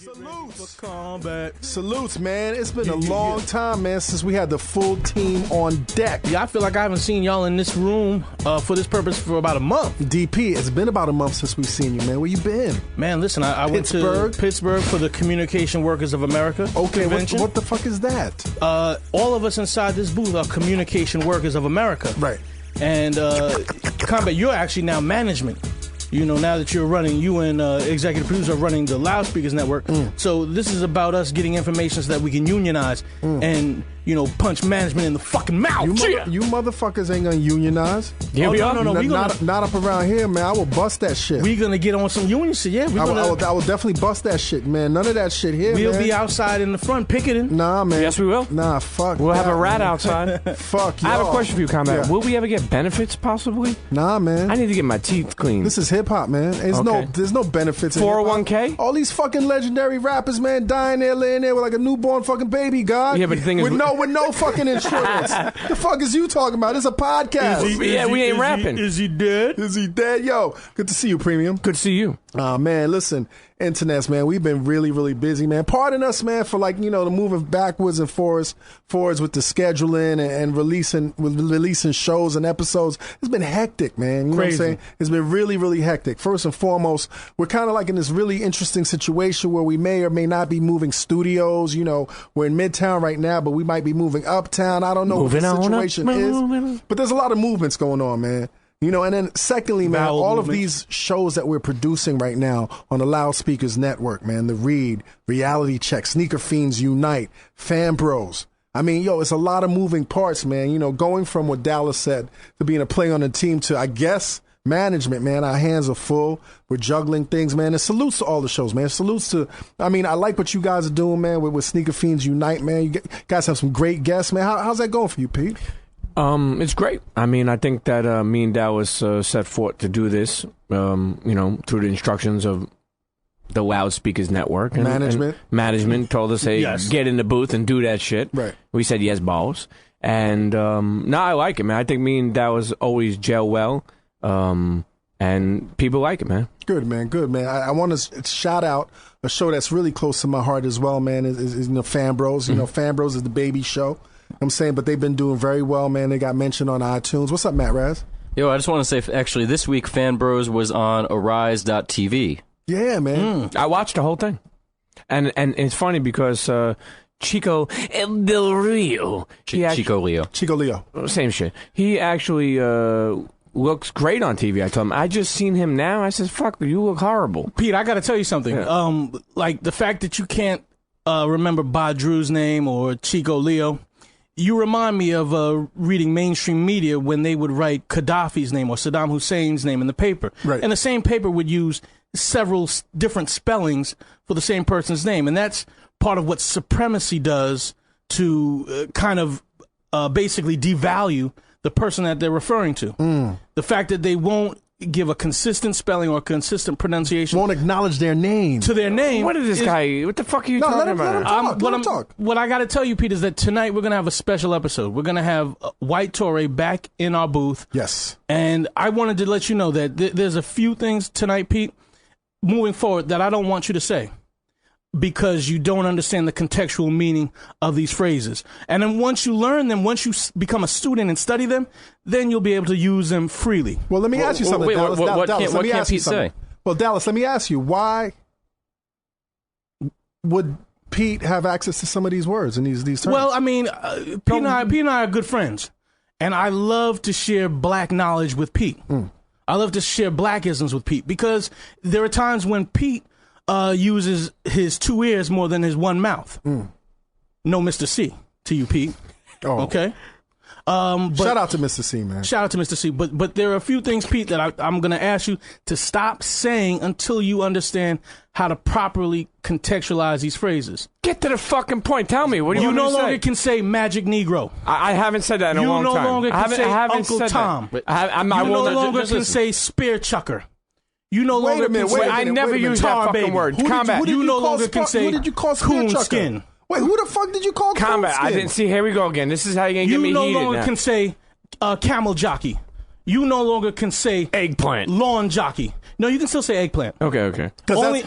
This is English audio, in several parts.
Salutes. Salutes, man. It's been a long time, man, since we had the full team on deck. Yeah, I feel like I haven't seen y'all in this room for this purpose for about a month. DP, it's been about a month since we've seen you, man. Where you been? Man, listen, I went to Pittsburgh for the Communication Workers of America convention. What the fuck is that? All of us inside this booth are Communication Workers of America. Right. And, Combat, you're actually now management. You know, now that you're running, you and executive producer are running the Loudspeakers Network. So this is about us getting information so that we can unionize and, you know, punch management in the fucking mouth. You motherfuckers ain't gonna unionize. Yeah, no. Not up around here, man. I will bust that shit. We gonna get on some union shit, yeah. I will definitely bust that shit, man. None of that shit here, We'll be outside in the front picketing. Nah, man. Yes, we will. Nah, fuck. We'll have a rat outside. Fuck y'all. I have a question for you, Combat. Yeah. Will we ever get benefits, possibly? Nah, man. I need to get my teeth cleaned. This is hip-hop, man. There's no benefits in 401k? All these fucking legendary rappers, man, dying there, laying there with like a newborn fucking baby, God. Yeah, but the thing is... With no fucking insurance. The fuck is you talking about? It's a podcast. We ain't rapping. Is he dead? Is he dead? Yo, good to see you, Premium. Good to see you. Man, listen, internets, man, we've been really, really busy, man. Pardon us, man, for like, you know, the moving backwards and forwards with the scheduling and releasing shows and episodes. It's been hectic, man. You know what I'm saying? It's been really, really hectic. First and foremost, we're kind of like in this really interesting situation where we may or may not be moving studios. You know, we're in Midtown right now, but we might be moving uptown. I don't know what the situation is, but there's a lot of movements going on, man. You know, and then secondly, man, all of these shows that we're producing right now on the Loudspeakers Network, man, The Read, Reality Check, Sneaker Fiends Unite, Fan Bros. I mean, yo, it's a lot of moving parts, man. You know, going from what Dallas said to being a play on the team to, I guess, management, man. Our hands are full. We're juggling things, man. And salutes to all the shows, man. Salutes to, I mean, I like what you guys are doing, man, with Sneaker Fiends Unite, man. You guys have some great guests, man. How's that going for you, Pete? It's great. I mean, I think that me and Dallas set forth to do this, you know, through the instructions of the Loudspeakers Network. And management told us, hey, get in the booth and do that shit. Right. We said, yes, boss. And, no, I like it, man. I think me and Dallas always gel well, and people like it, man. Good, man. Good, man. I want to shout out a show that's really close to my heart as well, man, is you know, Fan Bros. You know, Fan Bros is the baby show. I'm saying, but they've been doing very well, man. They got mentioned on iTunes. What's up, Matt Raz? Yo, I just want to say, actually, this week, Fan Bros was on Arise.tv. Yeah, man. I watched the whole thing. And it's funny because Chico Del Rio. Chico Leo. Same shit. He actually looks great on TV. I told him, I just seen him now. I said, fuck, you look horrible. Pete, I got to tell you something. Yeah. Like, the fact that you can't remember Badru's name or Chico Leo, you remind me of reading mainstream media when they would write Gaddafi's name or Saddam Hussein's name in the paper. Right. And the same paper would use several different spellings for the same person's name. And that's part of what supremacy does to kind of basically devalue the person that they're referring to. The fact that they won't give a consistent spelling or consistent pronunciation. Won't acknowledge their name. To their name. What is this guy? What the fuck are you talking about? Let him talk. What I got to tell you, Pete, is that tonight we're going to have a special episode. We're going to have White Touré back in our booth. Yes. And I wanted to let you know that there's a few things tonight, Pete, moving forward that I don't want you to say, because you don't understand the contextual meaning of these phrases. And then once you learn them, once you become a student and study them, then you'll be able to use them freely. Well, let me ask you something, Dallas. What can't Pete say? Well, Dallas, let me ask you, why would Pete have access to some of these words and these terms? Well, I mean, Pete and I are good friends, and I love to share black knowledge with Pete. I love to share blackisms with Pete, because there are times when Pete uses his two ears more than his one mouth. No Mr. C to you, Pete. Okay? But shout out to Mr. C, man. Shout out to Mr. C. But there are a few things, Pete, that I'm going to ask you to stop saying until you understand how to properly contextualize these phrases. Get to the fucking point. Tell me. What do you want me to say? You no longer can say Magic Negro. I haven't said that in a long time. You no longer can say Uncle Tom. You no longer can say Spear Chucker. You no longer can say I never use that fucking word. Combat. You no longer can say Coon Skin. Wait, who the fuck did you call Combat? Coon Skin? I didn't see. Here we go again. This is how you're going to get me heated now. You no longer can say Camel Jockey. you no longer can say eggplant, lawn jockey. No, you can still say eggplant. Okay. Only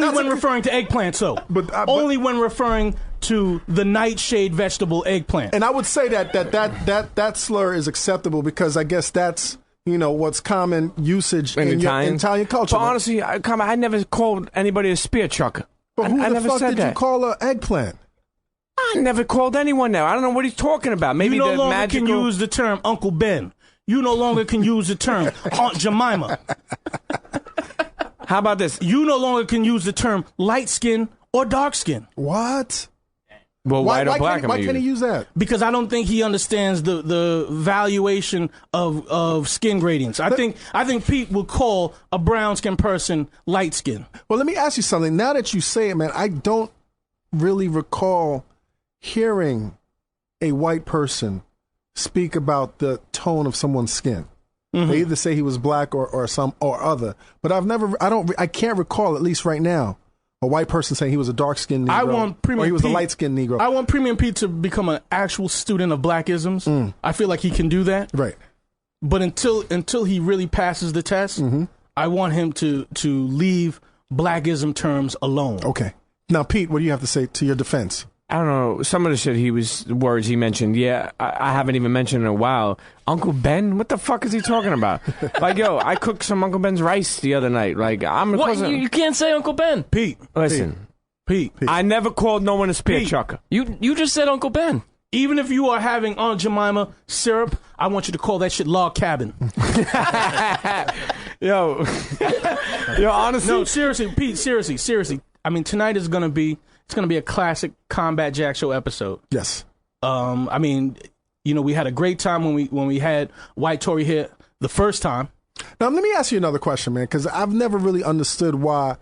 when referring to eggplant, but only when referring to the nightshade vegetable eggplant. And I would say that slur is acceptable because I guess that's what's common usage in Italian culture. But honestly, I never called anybody a spear chucker. But who I the never fuck said did that. you call an eggplant? I never called anyone that. I don't know what he's talking about. Maybe you no the longer magical... can use the term Uncle Ben. You no longer can use the term Aunt Jemima. How about this? You no longer can use the term light skin or dark skin. What? Well, white or black? Why can't he use that? Because I don't think he understands the valuation of skin gradients. I think Pete will call a brown skin person light skin. Well, let me ask you something. Now that you say it, man, I don't really recall hearing a white person speak about the tone of someone's skin. Mm-hmm. They either say he was black or some or other, but I can't recall, at least right now, a white person saying he was a dark-skinned Negro or he was a light-skinned Negro. I want Premium Pete to become an actual student of blackisms. I feel like he can do that. Right. But until he really passes the test, I want him to leave blackism terms alone. Okay. Now, Pete, what do you have to say to your defense? I don't know. Some of the shit words he mentioned, I haven't even mentioned in a while. Uncle Ben? What the fuck is he talking about? Like, yo, I cooked some Uncle Ben's rice the other night. Like, You can't say Uncle Ben. Pete. Listen. Pete. I never called no one a spear chucker. You just said Uncle Ben. Even if you are having Aunt Jemima syrup, I want you to call that shit log cabin. Yo, honestly. No, seriously, Pete, seriously. I mean, tonight is going to be a classic Combat Jack Show episode. Yes. I mean, we had a great time when we had White Tory here the first time. Now, let me ask you another question, man, because I've never really understood why,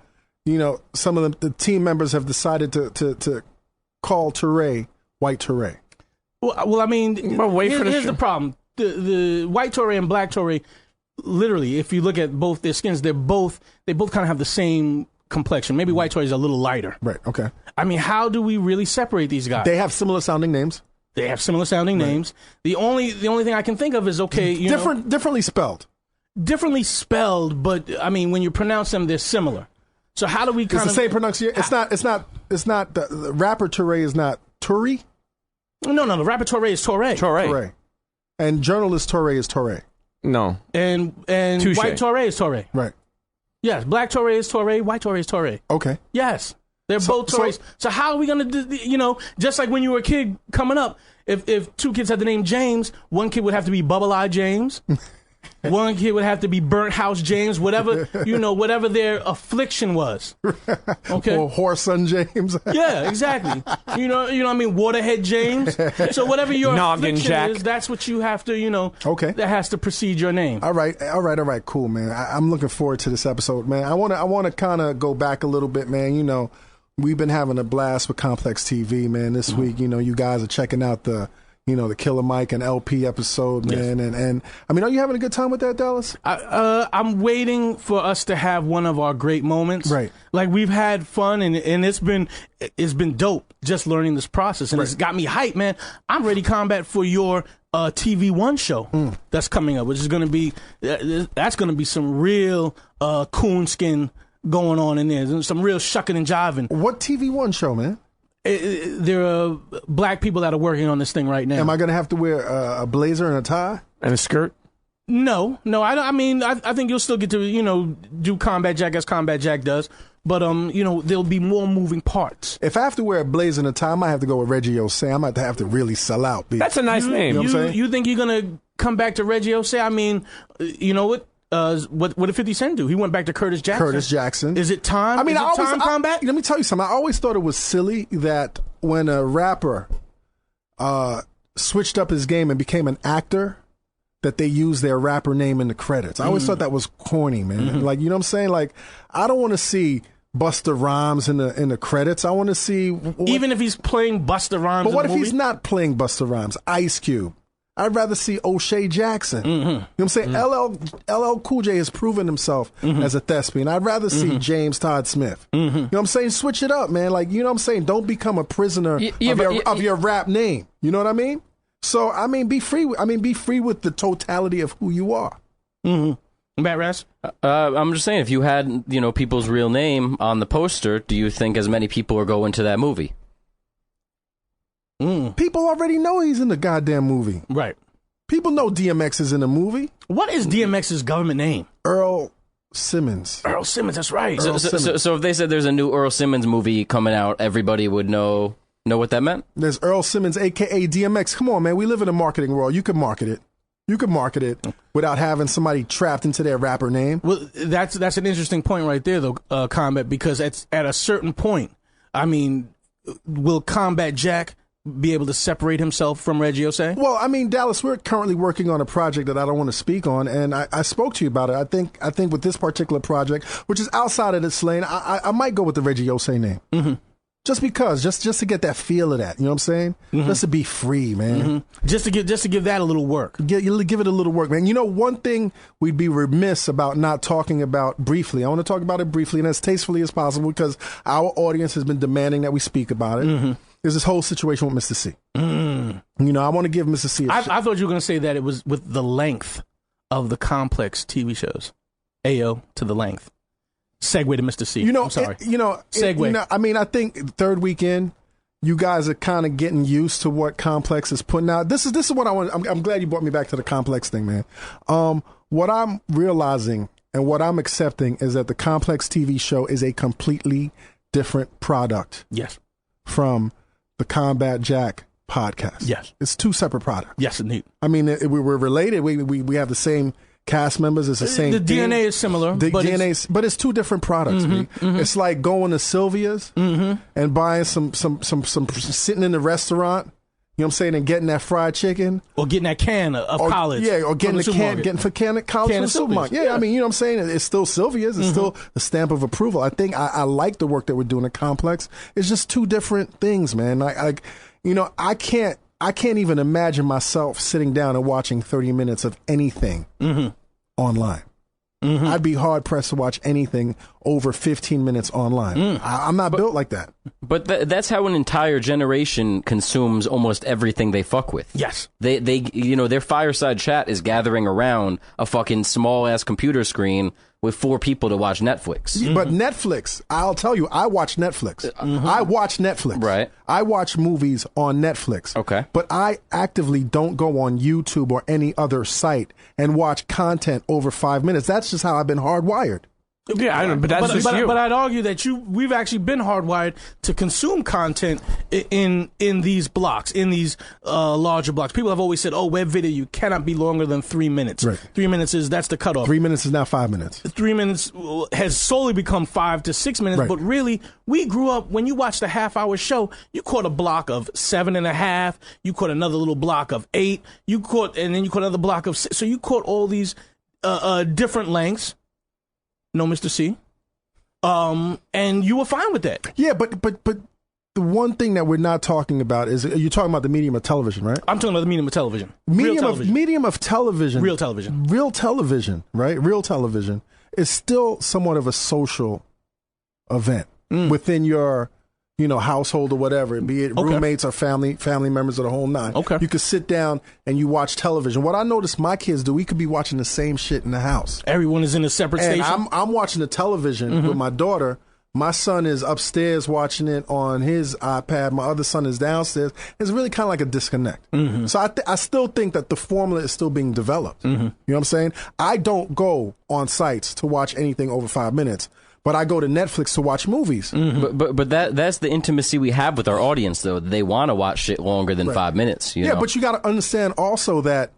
some of the team members have decided to call Touré White Touré. Well, I mean, here's the problem. The White Touré and Black Touré, literally, if you look at both their skins, they both kind of have the same complexion. Maybe White Tory is a little lighter. Right, okay. I mean, how do we really separate these guys? They have similar sounding names. Names. The only thing I can think of is differently spelled. Differently spelled, but I mean, when you pronounce them, they're similar. So how do we It's the same pronunciation. It's not the rapper Touré is not Touré? No, the rapper Touré is Touré. And journalist Touré is Touré. No. And White Touré is Touré. Right. Yes, Black Touré is Touré, White Touré is Touré. Okay. Yes. They're both Tourés. So how are we going to do, just like when you were a kid coming up, if two kids had the name James, one kid would have to be Bubble Eye James. One kid would have to be Burnt House James, whatever their affliction was. Okay. Or Whoreson James. Yeah, exactly. You know what I mean? Waterhead James. So whatever your affliction is, that's what you have to, okay. That has to precede your name. All right. Cool, man. I'm looking forward to this episode, man. I want to kind of go back a little bit, man. We've been having a blast with Complex TV, man. This week, you guys are checking out the Killer Mike and LP episode, man. Yes. And I mean, are you having a good time with that, Dallas? I'm waiting for us to have one of our great moments. Right. Like, we've had fun, and it's been dope just learning this process, and It's got me hyped, man. I'm ready combat for your TV1 show that's coming up, which is going to be some real coonskin going on in there. Some real shucking and jiving. What TV1 show, man? There are black people that are working on this thing right now. Am I going to have to wear a blazer and a tie? And a skirt? No. I think you'll still get to, do Combat Jack as Combat Jack does. But, there'll be more moving parts. If I have to wear a blazer and a tie, I might have to go with Reggie Osei. I might have to really sell out. That's a nice name. You know what I'm saying? You think you're going to come back to Reggie Osei? I mean, you know what? What did 50 Cent do? He went back to Curtis Jackson. Is it time? I mean, combat? Let me tell you something. I always thought it was silly that when a rapper switched up his game and became an actor, that they use their rapper name in the credits. I always thought that was corny, man. Mm-hmm. Like, you know what I'm saying? Like, I don't want to see Busta Rhymes in the credits. I want to see even if he's playing Busta Rhymes. But what if he's not playing Busta Rhymes? Ice Cube. I'd rather see O'Shea Jackson. Mm-hmm. You know what I'm saying? LL Cool J has proven himself as a thespian. I'd rather see James Todd Smith. You know what I'm saying? Switch it up, man. Like, you know what I'm saying? Don't become a prisoner of your rap name. You know what I mean? So, I mean, be free. Be free with the totality of who you are. Mm-hmm. Matt Rass? I'm just saying, if you had, people's real name on the poster, do you think as many people are going to that movie? People already know he's in the goddamn movie. Right. People know DMX is in the movie. What is DMX's government name? Earl Simmons. Earl Simmons, that's right. So if they said there's a new Earl Simmons movie coming out, everybody would know what that meant? There's Earl Simmons, a.k.a. DMX. Come on, man. We live in a marketing world. You can market it. You can market it without having somebody trapped into their rapper name. Well, that's an interesting point right there, though, Combat, because at a certain point, I mean, will Combat Jack be able to separate himself from Reggie Osei? Well, I mean, Dallas, we're currently working on a project that I don't want to speak on, and I spoke to you about it. I think with this particular project, which is outside of this lane, I might go with the Reggie Osei name. Mm-hmm. Just because, just to get that feel of that, you know what I'm saying? Mm-hmm. Just to be free, man. Mm-hmm. Just to give that a little work. Give it a little work, man. You know, one thing we'd be remiss about not talking about briefly. I want to talk about it briefly and as tastefully as possible because our audience has been demanding that we speak about it. Mm-hmm. There's this whole situation with Mr. C. Mm. You know, I want to give Mr. C I thought you were going to say that it was with the length of the Complex TV shows. AO to the length. Segue to Mr. C. I'm sorry. Segue. I mean, I think third weekend, you guys are kind of getting used to what Complex is putting out. This is what I want. I'm glad you brought me back to the Complex thing, man. What I'm realizing and what I'm accepting is that the Complex TV show is a completely different product. Yes. From the Combat Jack podcast. Yes. It's two separate products. Yes, indeed. I mean, we're related. We have the same cast members. It's the same The thing. DNA is similar. But it's two different products. It's like going to Sylvia's and buying some sitting in the restaurant. You know what I'm saying? And getting that fried chicken. Or getting that can of college. Yeah, or getting the can of college from the supermarket. Yeah, I mean, you know what I'm saying? It's still Sylvia's. It's still the stamp of approval. I think I like the work that we're doing at Complex. It's just two different things, man. I can't even imagine myself sitting down and watching 30 minutes of anything online. I'd be hard pressed to watch anything over 15 minutes online. I'm not built like that. But that's how an entire generation consumes almost everything they fuck with. Yes. They their fireside chat is gathering around a fucking small ass computer screen with 4 people to watch Netflix. But Netflix, I'll tell you, I watch Netflix. I watch Netflix. Right. I watch movies on Netflix. Okay. But I actively don't go on YouTube or any other site and watch content over 5 minutes. That's just how I've been hardwired. Yeah, I know, but that's just you. But I'd argue that we've actually been hardwired to consume content in these blocks, in these larger blocks. People have always said, "Oh, web video, you cannot be longer than 3 minutes." Right. 3 minutes that's the cutoff. 3 minutes is now 5 minutes. 3 minutes has slowly become 5 to 6 minutes. Right. But really, we grew up when you watched a half-hour show. You caught a block of 7.5. You caught another little block of 8. And then you caught another block of 6. So you caught all these different lengths. No, Mr. C. And you were fine with that. Yeah, but the one thing that we're not talking about is you're talking about the medium of television, right? I'm talking about the medium of television. Medium of television. Real television. Real television, right? Real television is still somewhat of a social event within your household or whatever, be it roommates or family members of the whole nine. Okay. You could sit down and you watch television. What I noticed my kids do, we could be watching the same shit in the house. Everyone is in a separate and station. I'm watching the television with my daughter. My son is upstairs watching it on his iPad. My other son is downstairs. It's really kind of like a disconnect. So I still think that the formula is still being developed. You know what I'm saying? I don't go on sites to watch anything over 5 minutes. But I go to Netflix to watch movies. But that's the intimacy we have with our audience, though. They want to watch shit longer than 5 minutes. You know? But you got to understand also that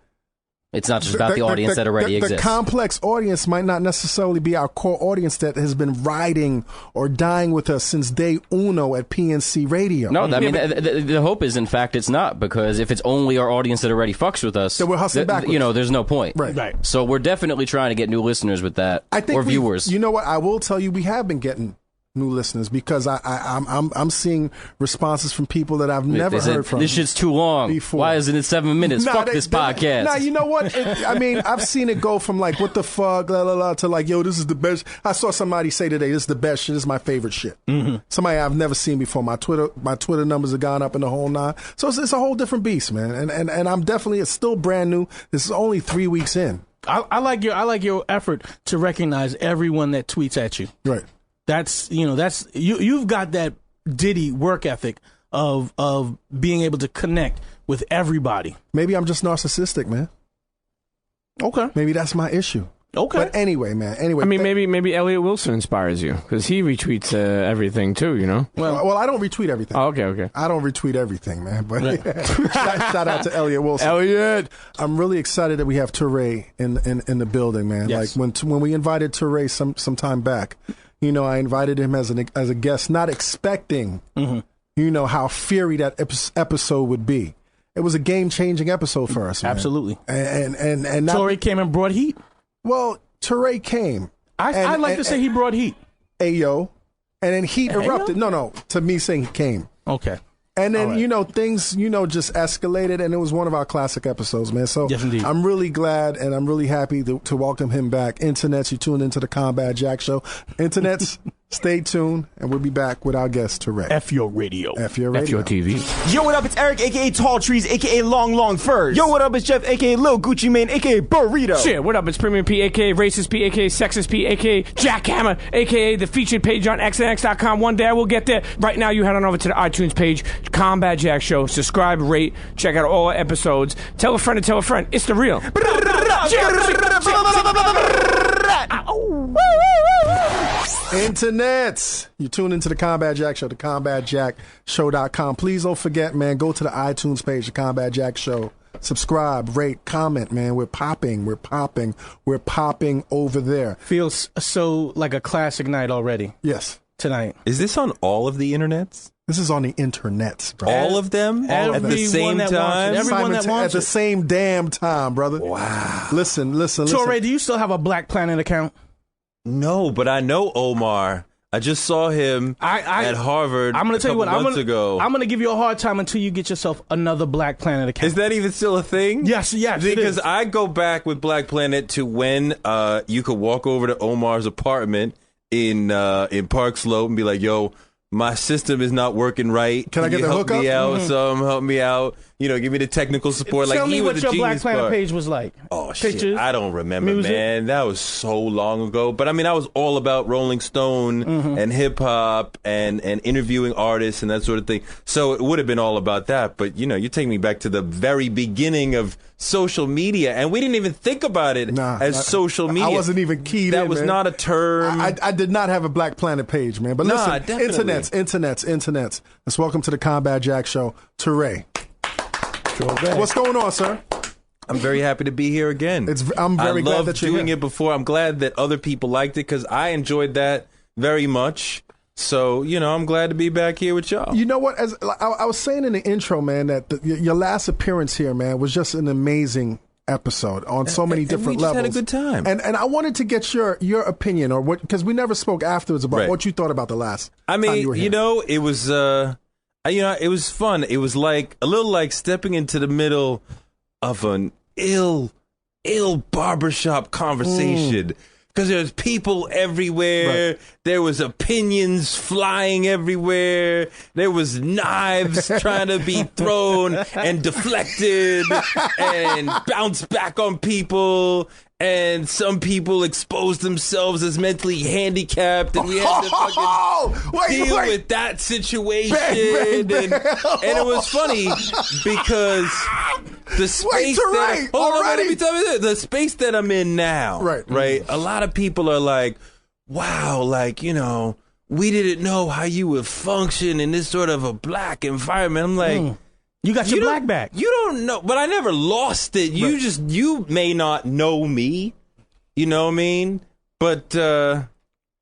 it's not just about the audience that already exists. The complex audience might not necessarily be our core audience that has been riding or dying with us since day uno at PNC Radio. No, I mean, the hope is, in fact, it's not, because if it's only our audience that already fucks with us, then we're hustling backwards. There's no point. Right. So we're definitely trying to get new listeners with that, or viewers. You know what? I will tell you, we have been getting new listeners because I'm seeing responses from people that I've never heard from. This shit's too long. Before. Why isn't it 7 minutes? Fuck this podcast. Nah, you know what? I've seen it go from like, what the fuck, to like, yo, this is the best. I saw somebody say today, this is the best shit. This is my favorite shit. Somebody I've never seen before. My Twitter numbers have gone up in the whole nine. So it's a whole different beast, man. And I'm definitely, it's still brand new. This is only 3 weeks in. I like your effort to recognize everyone that tweets at you. Right. That's you've got that Diddy work ethic of being able to connect with everybody. Maybe I'm just narcissistic, man. Okay. Maybe that's my issue. Okay. But anyway, man. Anyway, I mean, maybe Elliot Wilson inspires you because he retweets everything too. You know. Well, I don't retweet everything. Oh, okay. I don't retweet everything, man. But shout out to Elliot Wilson. Elliot, I'm really excited that we have Touré in the building, man. Yes. Like when we invited Touré some time back, you know, I invited him as a guest, not expecting, you know, how fiery that episode would be. It was a game-changing episode for us, man. Absolutely. And Touré came and brought heat. Well, Touré came. I like to say he brought heat. Ayo. And then heat erupted. No, to me saying he came. Okay. And then, you know, things, you know, just escalated, and it was one of our classic episodes, man. So yes, indeed. I'm really glad and I'm really happy to welcome him back. Internets, you tuned into the Combat Jack Show. Internets, stay tuned, and we'll be back with our guest, Touré. F your radio. F your radio. F your TV. Yo, what up? It's Eric, a.k.a. Tall Trees, a.k.a. Long Furs. Yo, what up? It's Jeff, a.k.a. Lil Gucci Mane, a.k.a. Burrito. Shit, what up? It's Premium Pete, a.k.a. Racist Pete, a.k.a. Sexist Pete, a.k.a. Jackhammer, a.k.a. the featured page on xnx.com. One day I will get there. Right now, you head on over to the iTunes page, Combat Jack Show. Subscribe, rate, check out all our episodes. Tell a friend to tell a friend. It's the real. Internets, you tune into the Combat Jack Show, the combatjackshow.com. Please don't forget, man, go to the iTunes page, the Combat Jack Show. Subscribe, rate, comment, man. We're popping over there. Feels so like a classic night already. Yes. Tonight. Is this on all of the internets? This is on the internets, bro. All of them? At the same time? Everyone that wants at the same damn time, brother. Wow. Listen. Touré, do you still have a Black Planet account? No, but I know Omar. I just saw him at Harvard I'm gonna tell you what, months ago. I'm going to give you a hard time until you get yourself another Black Planet account. Is that even still a thing? Yes, Because I go back with Black Planet to when you could walk over to Omar's apartment in Park Slope and be like, yo, my system is not working right. Can I get the help hookup? me out? Help me out. You know, give me the technical support. Tell like me he what was your a Black genius Planet part. page was like. Oh, Pictures, shit. I don't remember, music? man. That was so long ago. But, I mean, I was all about Rolling Stone and hip-hop and interviewing artists and that sort of thing. So it would have been all about that. But, you know, you take me back to the very beginning of social media, and we didn't even think about it as social media. I wasn't even keyed in, That was man. not a term. I did not have a Black Planet page, man. But listen, definitely. internets. Let's welcome to the Combat Jack Show, Touré. What's going on, sir? I'm very happy to be here again. I'm very glad that you're doing here. it before. I'm glad that other people liked it because I enjoyed that very much. So, you know, I'm glad to be back here with y'all. You know what? As I was saying in the intro, man, that your last appearance here, man, was just an amazing episode on so many different levels. We just had a good time. And I wanted to get your opinion or what, because we never spoke afterwards about what you thought about the last time you were here. You know, it was it was fun. It was like a little like stepping into the middle of an ill barbershop conversation. Because there's people everywhere. Right. There was opinions flying everywhere. There was knives trying to be thrown and deflected and bounced back on people. And some people exposed themselves as mentally handicapped, and we had to fucking deal with that situation. And it was funny because the space the space that I'm in now, right? A lot of people are like, wow, like, you know, we didn't know how you would function in this sort of a black environment. I'm like, you got your black back. You don't know, but I never lost it. You may not know me, you know what I mean? But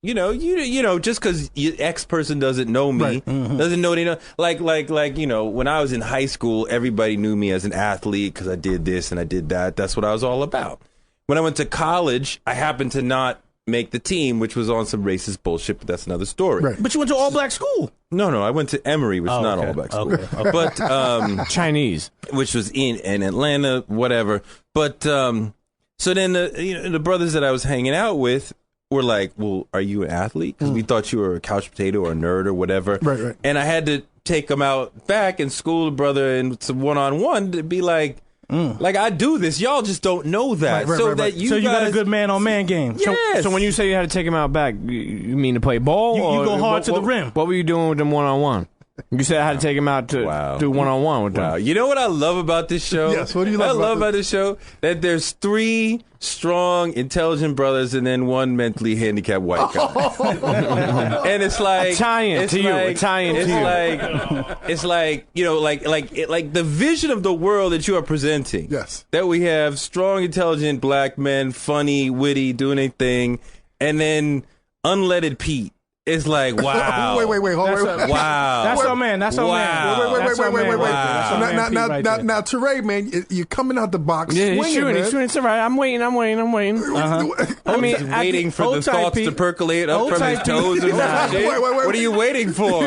you know, just because X person doesn't know me, doesn't know they know. Like, you know, when I was in high school, everybody knew me as an athlete because I did this and I did that. That's what I was all about. When I went to college, I happened to not make the team, which was on some racist bullshit, but that's another story. Right. But you went to all-black school. No, I went to Emory, which is not all-black school. Okay. But Chinese, which was in Atlanta, whatever. But so then the brothers that I was hanging out with were like, well, are you an athlete? Because we thought you were a couch potato or a nerd or whatever. Right. And I had to take them out back and school the brother and some one-on-one to be like, Like, I do this. Y'all just don't know that. Right. You got a good man-on-man game. Yes. So when you say you had to take him out back, you mean to play ball? You go hard to the rim. What were you doing with them one-on-one? You said I had to take him out to do one-on-one with them. Wow. You know what I love about this show? Yes, what do you love I love about this show? That there's 3 strong, intelligent brothers and then 1 mentally handicapped white guy. And it's like... Italian to you. It's like, you know, like the vision of the world that you are presenting. Yes. That we have strong, intelligent black men, funny, witty, doing a thing, and then unleaded Pete. It's like, wow. Wait, hold on. Wow. That's our man. That's our man. Wait. Wow. Now, Touré, man, you're coming out the box swinging, he's shooting. It's all right. I'm waiting. I mean, waiting for the thoughts to percolate up from his toes and shit. Wait. What are you waiting for?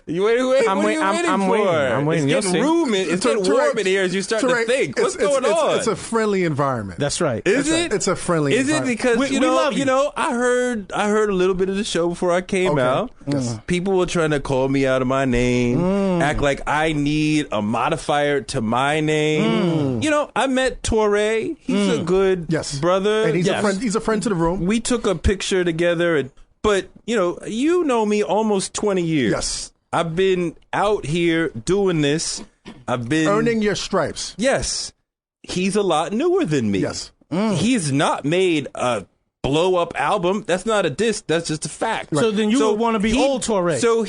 You waiting? I'm waiting. It's getting it's getting warm in here as you start to think. What's going on? It's a friendly environment. That's right. Is it? It's a friendly environment. Is it because we love you know? I heard a little bit of the show before I came out. Yes. People were trying to call me out of my name, act like I need a modifier to my name. You know, I met Touré. He's a good brother, and he's a friend. He's a friend to the room. We took a picture together, but you know me almost 20 years. Yes, I've been out here doing this. I've been earning your stripes. Yes, he's a lot newer than me. Yes, he's not made a blow up album. That's not a diss. That's just a fact. So then you would want to be old Touré. So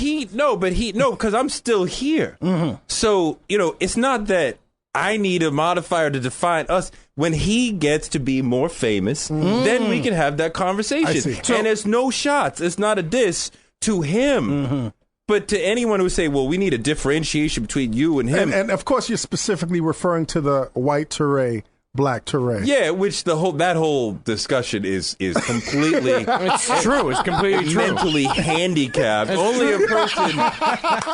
because I'm still here. So, it's not that I need a modifier to define us. When he gets to be more famous, then we can have that conversation. And it's no shots. It's not a diss to him. But to anyone who say, well, we need a differentiation between you and him. And of course, you're specifically referring to the white Touré, black Touré. Yeah, which that whole discussion is completely it's true. It's completely true. Mentally handicapped. Only a person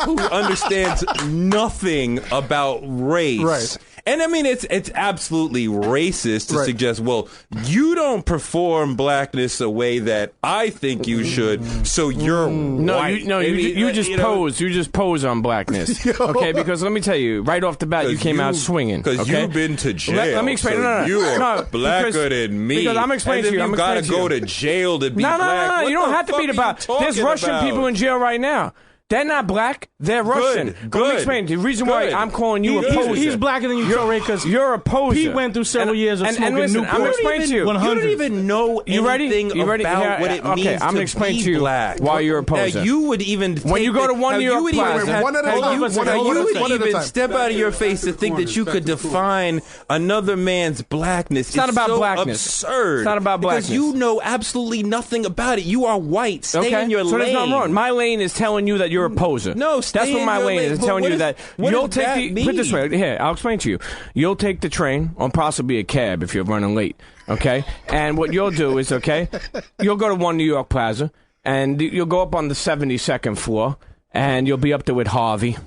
who understands nothing about race. Right. And I mean, it's absolutely racist to suggest, well, you don't perform blackness the way that I think you should, so you're white. You just pose. You just pose on blackness. Okay, because let me tell you, right off the bat, you came out swinging. Because you've been to jail. Let me explain. So you are no, blacker than me. Because I'm explaining to you. You got to go to jail to be black. No. You don't have to be black. There's Russian people in jail right now. They're not black. They're Russian. Good. Let me explain. The reason why I'm calling you a poser. He's blacker than you, Touré, because you're a poser. Pete went through several years of smoking listen, Newport. I'm going to explain to you. You don't even know anything about what it means I'm to gonna explain be to you black. Why you're a poser. Now, you would even when you go to one New York Plaza, one at a time. You would even step out of your face to think that you could define another man's blackness. It's not about blackness. Absurd. It's not about blackness. Because you know absolutely nothing about it. You are white. Stay in your lane. So there's nothing wrong. My lane is telling you that you're a poser. No, that's what my lane is telling you that you'll take the. Put it this way, here, I'll explain to you. You'll take the train, or possibly a cab if you're running late. Okay, and what you'll do is you'll go to one New York Plaza, and you'll go up on the 72nd floor, and you'll be up there with Harvey.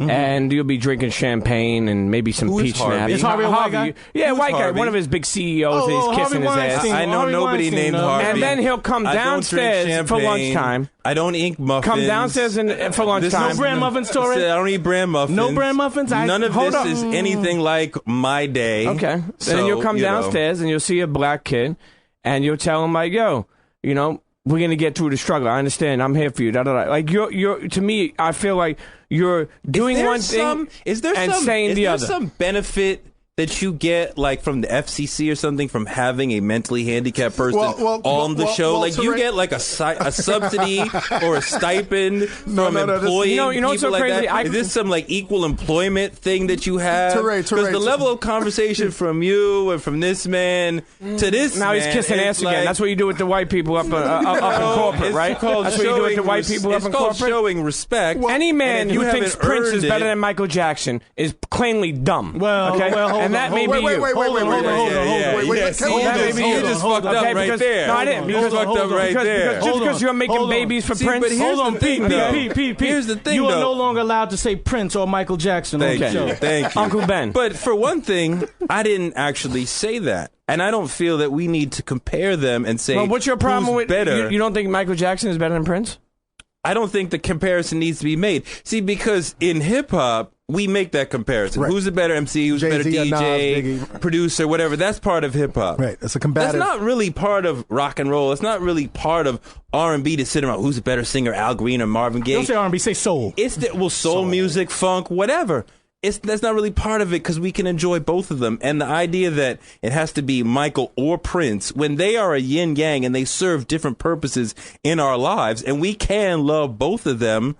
And you'll be drinking champagne and maybe some peach snaps. Is Harvey a white guy? Yeah, white guy. One of his big CEOs. He's kissing his ass. I know nobody named Harvey. And then he'll come downstairs for lunchtime. I don't eat muffins. Come downstairs for lunchtime. No bran muffins, Touré? I don't eat bran muffins. No bran muffins? None of this is anything like my day. Okay. So then you'll come downstairs and you'll see a black kid and you'll tell him like, yo, we're going to get through the struggle. I understand. I'm here for you. Like you're to me, I feel like you're doing one thing and saying the other. Is there some benefit that you get, like, from the FCC or something, from having a mentally handicapped person on the show? Like, do you get, like, a subsidy or a stipend from employing people what's so like crazy? that? Is this some, like, equal employment thing that you have? Because the level of conversation from you and from this man to this now man, he's kissing ass again. That's what you do with the white people up in corporate, right? That's what you do with the white people up in corporate. It's called showing respect. Any man who thinks Prince is better than Michael Jackson is plainly dumb. And that may be you. Wait. You just fucked up right there. No, I didn't. You just fucked up right there. Just because you're making babies for Prince. But here's the thing, though. Pete. Here's the thing, you are though. no longer allowed to say Prince or Michael Jackson on the show. Thank you. Uncle Ben. But for one thing, I didn't actually say that. And I don't feel that we need to compare them and say, what's your problem with better? You don't think Michael Jackson is better than Prince? I don't think the comparison needs to be made. See, because in hip-hop, we make that comparison. Right. Who's a better MC? Who's a better Jay-Z, DJ, Nas, producer, whatever? That's part of hip hop. Right. It's a combative. That's not really part of rock and roll. It's not really part of R&B to sit around. Who's a better singer, Al Green or Marvin Gaye? Don't say R&B, say soul. It's soul music, funk, whatever. That's not really part of it because we can enjoy both of them. And the idea that it has to be Michael or Prince, when they are a yin yang and they serve different purposes in our lives, and we can love both of them.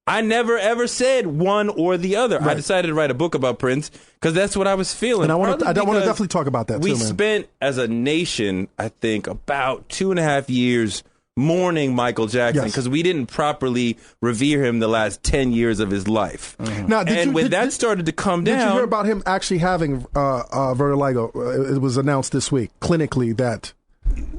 I never ever said one or the other. Right. I decided to write a book about Prince because that's what I was feeling. And I want to definitely talk about that too, we man. spent as a nation, I think, about 2.5 years mourning Michael Jackson because we didn't properly revere him the last 10 years of his life. Mm-hmm. Now, when that started to come down, did you hear about him actually having vertigo? It was announced this week clinically that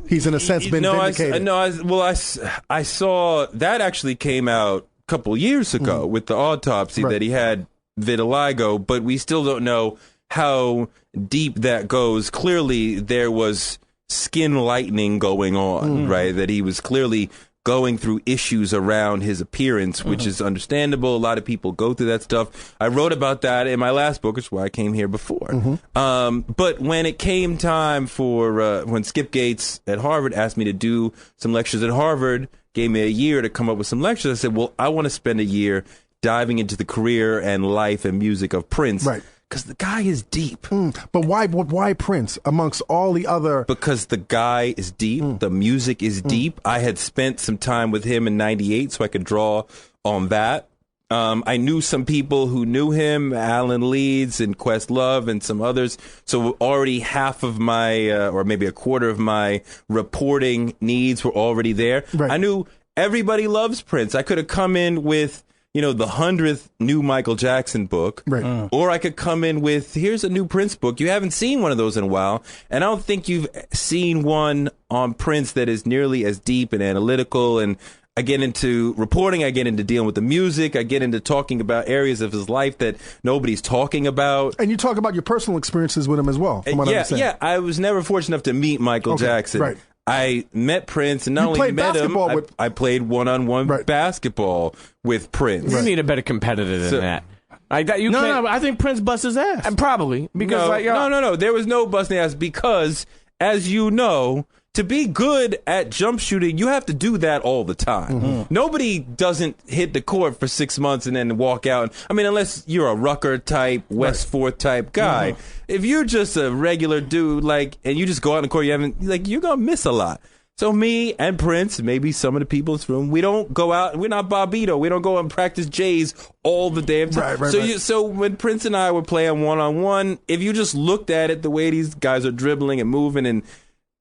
he's in a sense been vindicated. I saw that actually came out couple years ago with the autopsy that he had vitiligo, but we still don't know how deep that goes. Clearly, there was skin lightening going on, right? That he was clearly going through issues around his appearance, which is understandable. A lot of people go through that stuff. I wrote about that in my last book, which is why I came here before. But when it came time for when Skip Gates at Harvard asked me to do some lectures at Harvard, gave me a year to come up with some lectures. I said, well, I want to spend a year diving into the career and life and music of Prince. Right. Because the guy is deep. But why Prince amongst all the other? Because the guy is deep. The music is deep. I had spent some time with him in '98, so I could draw on that. I knew some people who knew him, Alan Leeds and Questlove and some others. So already half of my, or maybe a quarter of my reporting needs were already there. Right. I knew everybody loves Prince. I could have come in with, the 100th new Michael Jackson book. Right. Or I could come in with, here's a new Prince book. You haven't seen one of those in a while. And I don't think you've seen one on Prince that is nearly as deep and analytical. And I get into reporting, I get into dealing with the music, I get into talking about areas of his life that nobody's talking about. And you talk about your personal experiences with him as well, from what I understand. Yeah, I was never fortunate enough to meet Michael Jackson. Right. I met Prince, and not only met him, I played one-on-one basketball with Prince. You need a better competitor than that. I think Prince busts his ass. And probably. Because no. There was no busting ass because, as you know, to be good at jump shooting, you have to do that all the time. Nobody doesn't hit the court for 6 months and then walk out. I mean, unless you're a Rucker type, West Fourth type guy. If you're just a regular dude, and you just go out in the court, you're gonna miss a lot. So me and Prince, maybe some of the people in this room, we don't go out. We're not Bobito. We don't go and practice J's all the damn time. So when Prince and I were playing one-on-one, if you just looked at it, the way these guys are dribbling and moving and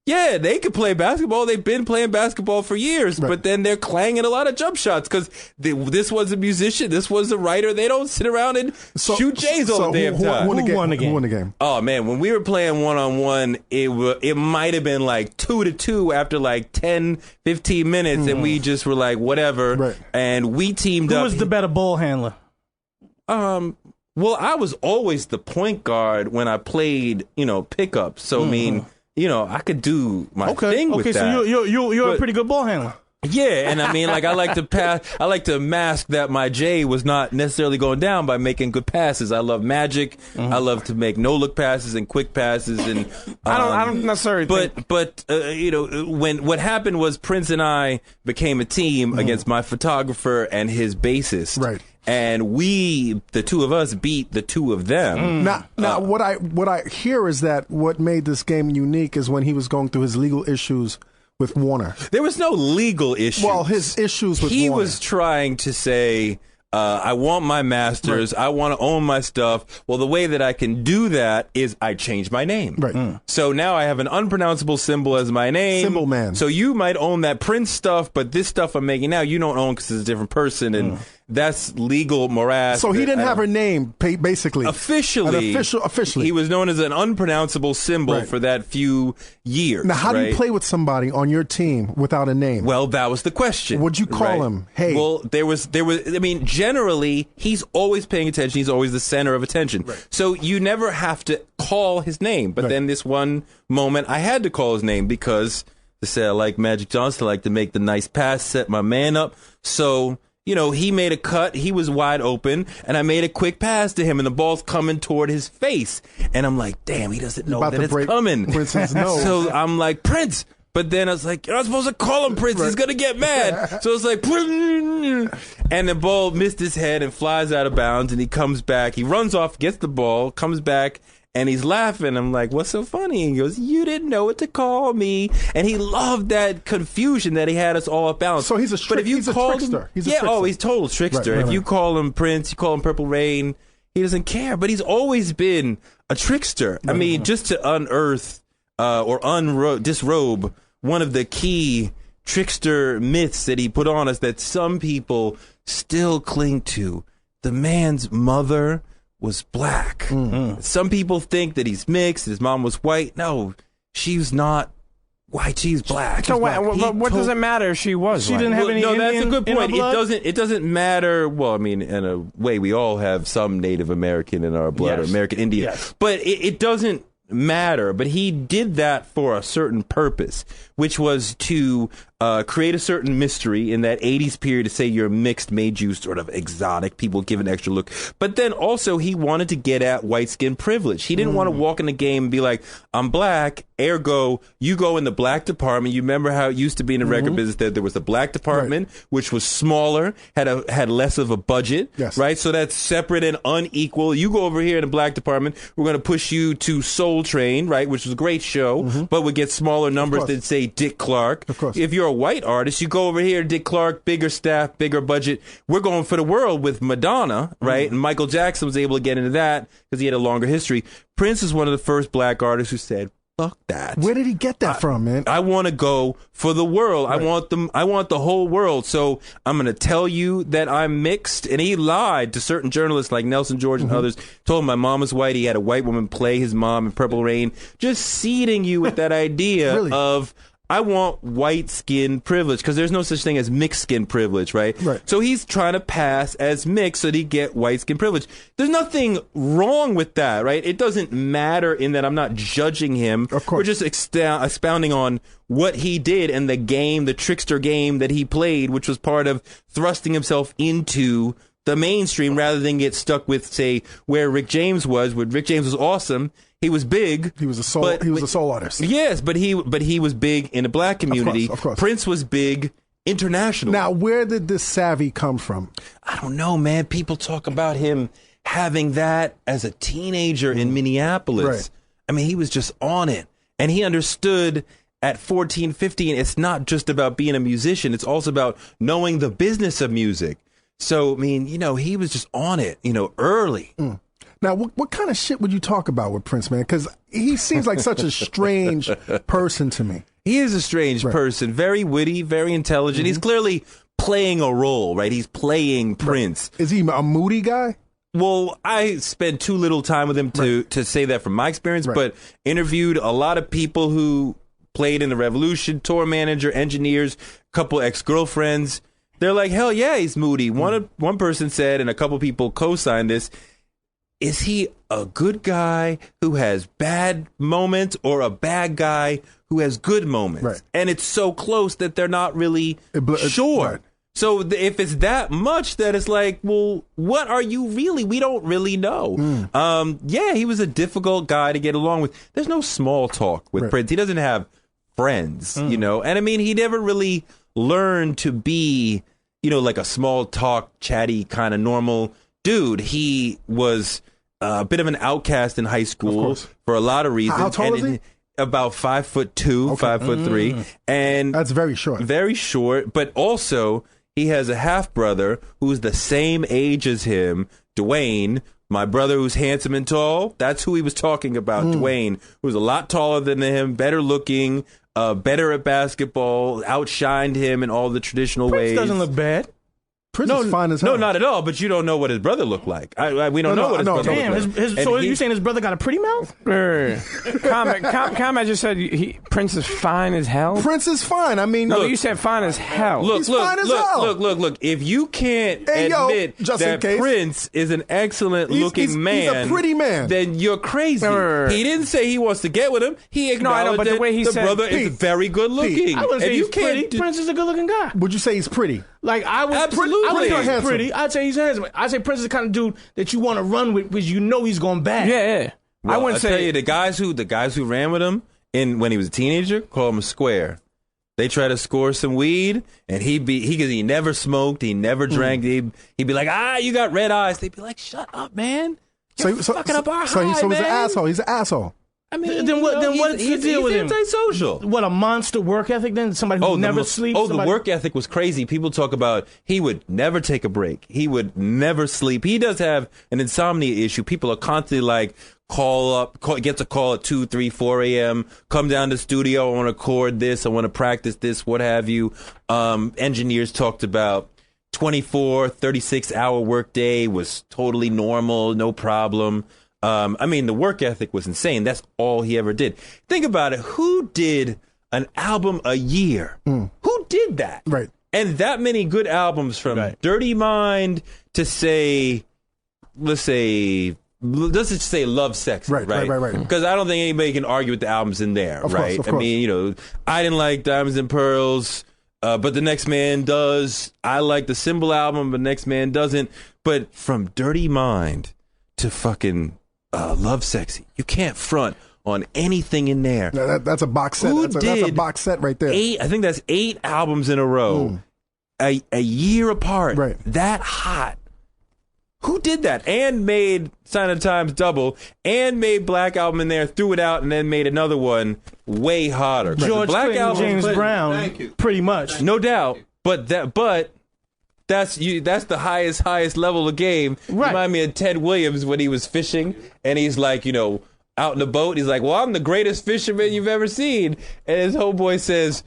yeah, they could play basketball. They've been playing basketball for years, but then they're clanging a lot of jump shots because this was a musician, this was a writer. They don't sit around and shoot J's all the damn time. Who won the game? Oh, man, when we were playing one-on-one, it might have been 2-2 after 10, 15 minutes, and we just were like, whatever. Right. And we teamed up. Who was the better ball handler? Well, I was always the point guard when I played, pickup. So, I mean, I could do my thing with that. So you're a pretty good ball handler. Yeah, and I mean, I like to pass. I like to mask that my J was not necessarily going down by making good passes. I love magic. I love to make no-look passes and quick passes, and I don't necessarily. But when what happened was Prince and I became a team against my photographer and his bassist. Right. And the two of us, beat the two of them. Now, what I hear is that what made this game unique is when he was going through his legal issues with Warner. There was no legal issue. Well, his issues with Warner. He was trying to say, I want my masters. Right. I want to own my stuff. Well, the way that I can do that is I change my name. Right. So now I have an unpronounceable symbol as my name. Symbol man. So you might own that Prince stuff, but this stuff I'm making now, you don't own because it's a different person. And that's legal morass. So he didn't have her name, basically. Officially. He was known as an unpronounceable symbol for that few years. Now, how do you play with somebody on your team without a name? Well, that was the question. Would you call him? Hey. Well, there was, I mean, generally, he's always paying attention. He's always the center of attention. Right. So you never have to call his name. But then this one moment, I had to call his name because they say I like Magic Johnson. I like to make the nice pass, set my man up. So he made a cut. He was wide open, and I made a quick pass to him, and the ball's coming toward his face. And I'm like, damn, he doesn't know that it's coming. Prince's nose. So I'm like, Prince. But then I was like, you're not supposed to call him Prince. He's going to get mad. So it's like, and the ball missed his head and flies out of bounds, and he comes back. He runs off, gets the ball, comes back, and he's laughing. I'm like, what's so funny? And he goes, you didn't know what to call me. And he loved that confusion that he had us all off balance. So he's a trickster. He's a trickster. He's a total trickster. Right. If you call him Prince, you call him Purple Rain, he doesn't care. But he's always been a trickster. I mean, just to unearth or disrobe one of the key trickster myths that he put on us that some people still cling to. The man's mother was black. Mm-hmm. Some people think that he's mixed, his mom was white. No, she's not white, she's black. So what does it matter if she was she white? Didn't have any no, Indian that's a good point. It doesn't matter. Well, I mean, in a way, we all have some Native American in our blood, or American Indian. Yes. But it doesn't matter. But he did that for a certain purpose, which was to create a certain mystery in that 80s period. To say you're mixed made you sort of exotic. People give an extra look. But then also he wanted to get at white skin privilege. He didn't want to walk in the game and be like, I'm black, ergo you go in the black department. You remember how it used to be in the record business that there was a black department, which was smaller, had less of a budget, right? So that's separate and unequal. You go over here in the black department, we're going to push you to Soul Train, right, which was a great show, but would get smaller numbers than, say, Dick Clark. Of course. If you're a white artist, you go over here, Dick Clark, bigger staff, bigger budget. We're going for the world with Madonna, right? And Michael Jackson was able to get into that because he had a longer history. Prince is one of the first black artists who said, fuck that. Where did he get that from, man? I want to go for the world. Right. I want the whole world. So I'm going to tell you that I'm mixed. And he lied to certain journalists like Nelson George and others. Told him my mom was white. He had a white woman play his mom in Purple Rain. Just seeding you with that idea of, I want white skin privilege, because there's no such thing as mixed skin privilege, right? So he's trying to pass as mixed so that he get white skin privilege. There's nothing wrong with that, right? It doesn't matter in that I'm not judging him. Of course. We're just expounding on what he did and the game, the trickster game that he played, which was part of thrusting himself into the mainstream rather than get stuck with, say, where Rick James was. Where Rick James was awesome. He was big. He was a soul artist. Yes, but he was big in the black community. Of course. Prince was big internationally. Now, where did this savvy come from? I don't know, man. People talk about him having that as a teenager in Minneapolis. Right. I mean, he was just on it. And he understood at 14, 15, it's not just about being a musician. It's also about knowing the business of music. So, I mean, he was just on it, early. Now, what kind of shit would you talk about with Prince, man? Because he seems like such a strange person to me. He is a strange person. Very witty, very intelligent. He's clearly playing a role, right? He's playing Prince. Is he a moody guy? Well, I spent too little time with him to say that from my experience, but interviewed a lot of people who played in the Revolution, tour manager, engineers, a couple ex-girlfriends. They're like, hell yeah, he's moody. One person said, and a couple people co-signed this, is he a good guy who has bad moments or a bad guy who has good moments? Right. And it's so close that they're not really sure. Right. So if it's that much, that it's like, well, what are you really? We don't really know. Yeah, he was a difficult guy to get along with. There's no small talk with Prince. He doesn't have friends, And I mean, he never really learned to be, like a small talk, chatty kind of normal dude. He was a bit of an outcast in high school for a lot of reasons. How tall is he? About 5'2", 5'3", and that's very short. Very short, but also he has a half brother who's the same age as him, Dwayne. My brother who's handsome and tall. That's who he was talking about. Dwayne, who's a lot taller than him, better looking, better at basketball, outshined him in all the traditional ways. Prince doesn't look bad. Prince is fine as hell. No, not at all. But you don't know what his brother looked like. We don't know what his brother looked like. So you saying his brother got a pretty mouth? Combat just said Prince is fine as hell. Prince is fine. I mean, no, you said fine as hell. He's fine as hell. Look. If you can't admit that Prince is an excellent looking man, he's a pretty man, then you're crazy. He didn't say he wants to get with him. He acknowledged that the way he said, brother is very good looking. I wouldn't say he's pretty. Prince is a good looking guy. Would you say he's pretty? Like I would absolutely. would say he's handsome. pretty. I'd say he's handsome. I'd say Prince is the kind of dude that you want to run with because you know he's going bad. Yeah. Well, I wouldn't tell say you the guys who ran with him when he was a teenager called him a square. They try to score some weed, and he never smoked, he never drank. He'd be like, you got red eyes. They'd be like, shut up, man. You're fucking up our high, he's man. an asshole. He's an asshole. I mean, Then what's the deal with him? He's antisocial. What, a monster work ethic then? Somebody who never sleeps? The work ethic was crazy. People talk about he would never take a break. He would never sleep. He does have an insomnia issue. People are constantly like, gets a call at 2, 3, 4 a.m., come down to the studio, I want to record this, I want to practice this, what have you. Engineers talked about 24, 36-hour workday was totally normal, no problem. I mean, the work ethic was insane. That's all he ever did. Think about it. Who did an album a year? Who did that? Right. And that many good albums from Dirty Mind to let's just say Love Sexy, right? Because I don't think anybody can argue with the albums in there, of right? Course. I mean, I didn't like Diamonds and Pearls, but the next man does. I like the Symbol album, but the next man doesn't. But from Dirty Mind to fucking Love Sexy, you can't front on anything in there. That's a box set. That's a box set right there. I think that's 8 albums in a row, a year apart. Right. That hot. Who did that? And made Sign of the Times double, and made Black Album in there, threw it out, and then made another one way hotter. George Black Clinton, Album, James Brown, pretty much. no doubt. But that's the highest level of game. Right. Remind me of Ted Williams when he was fishing, and he's like, out in the boat. He's like, well, I'm the greatest fisherman you've ever seen. And his homeboy says,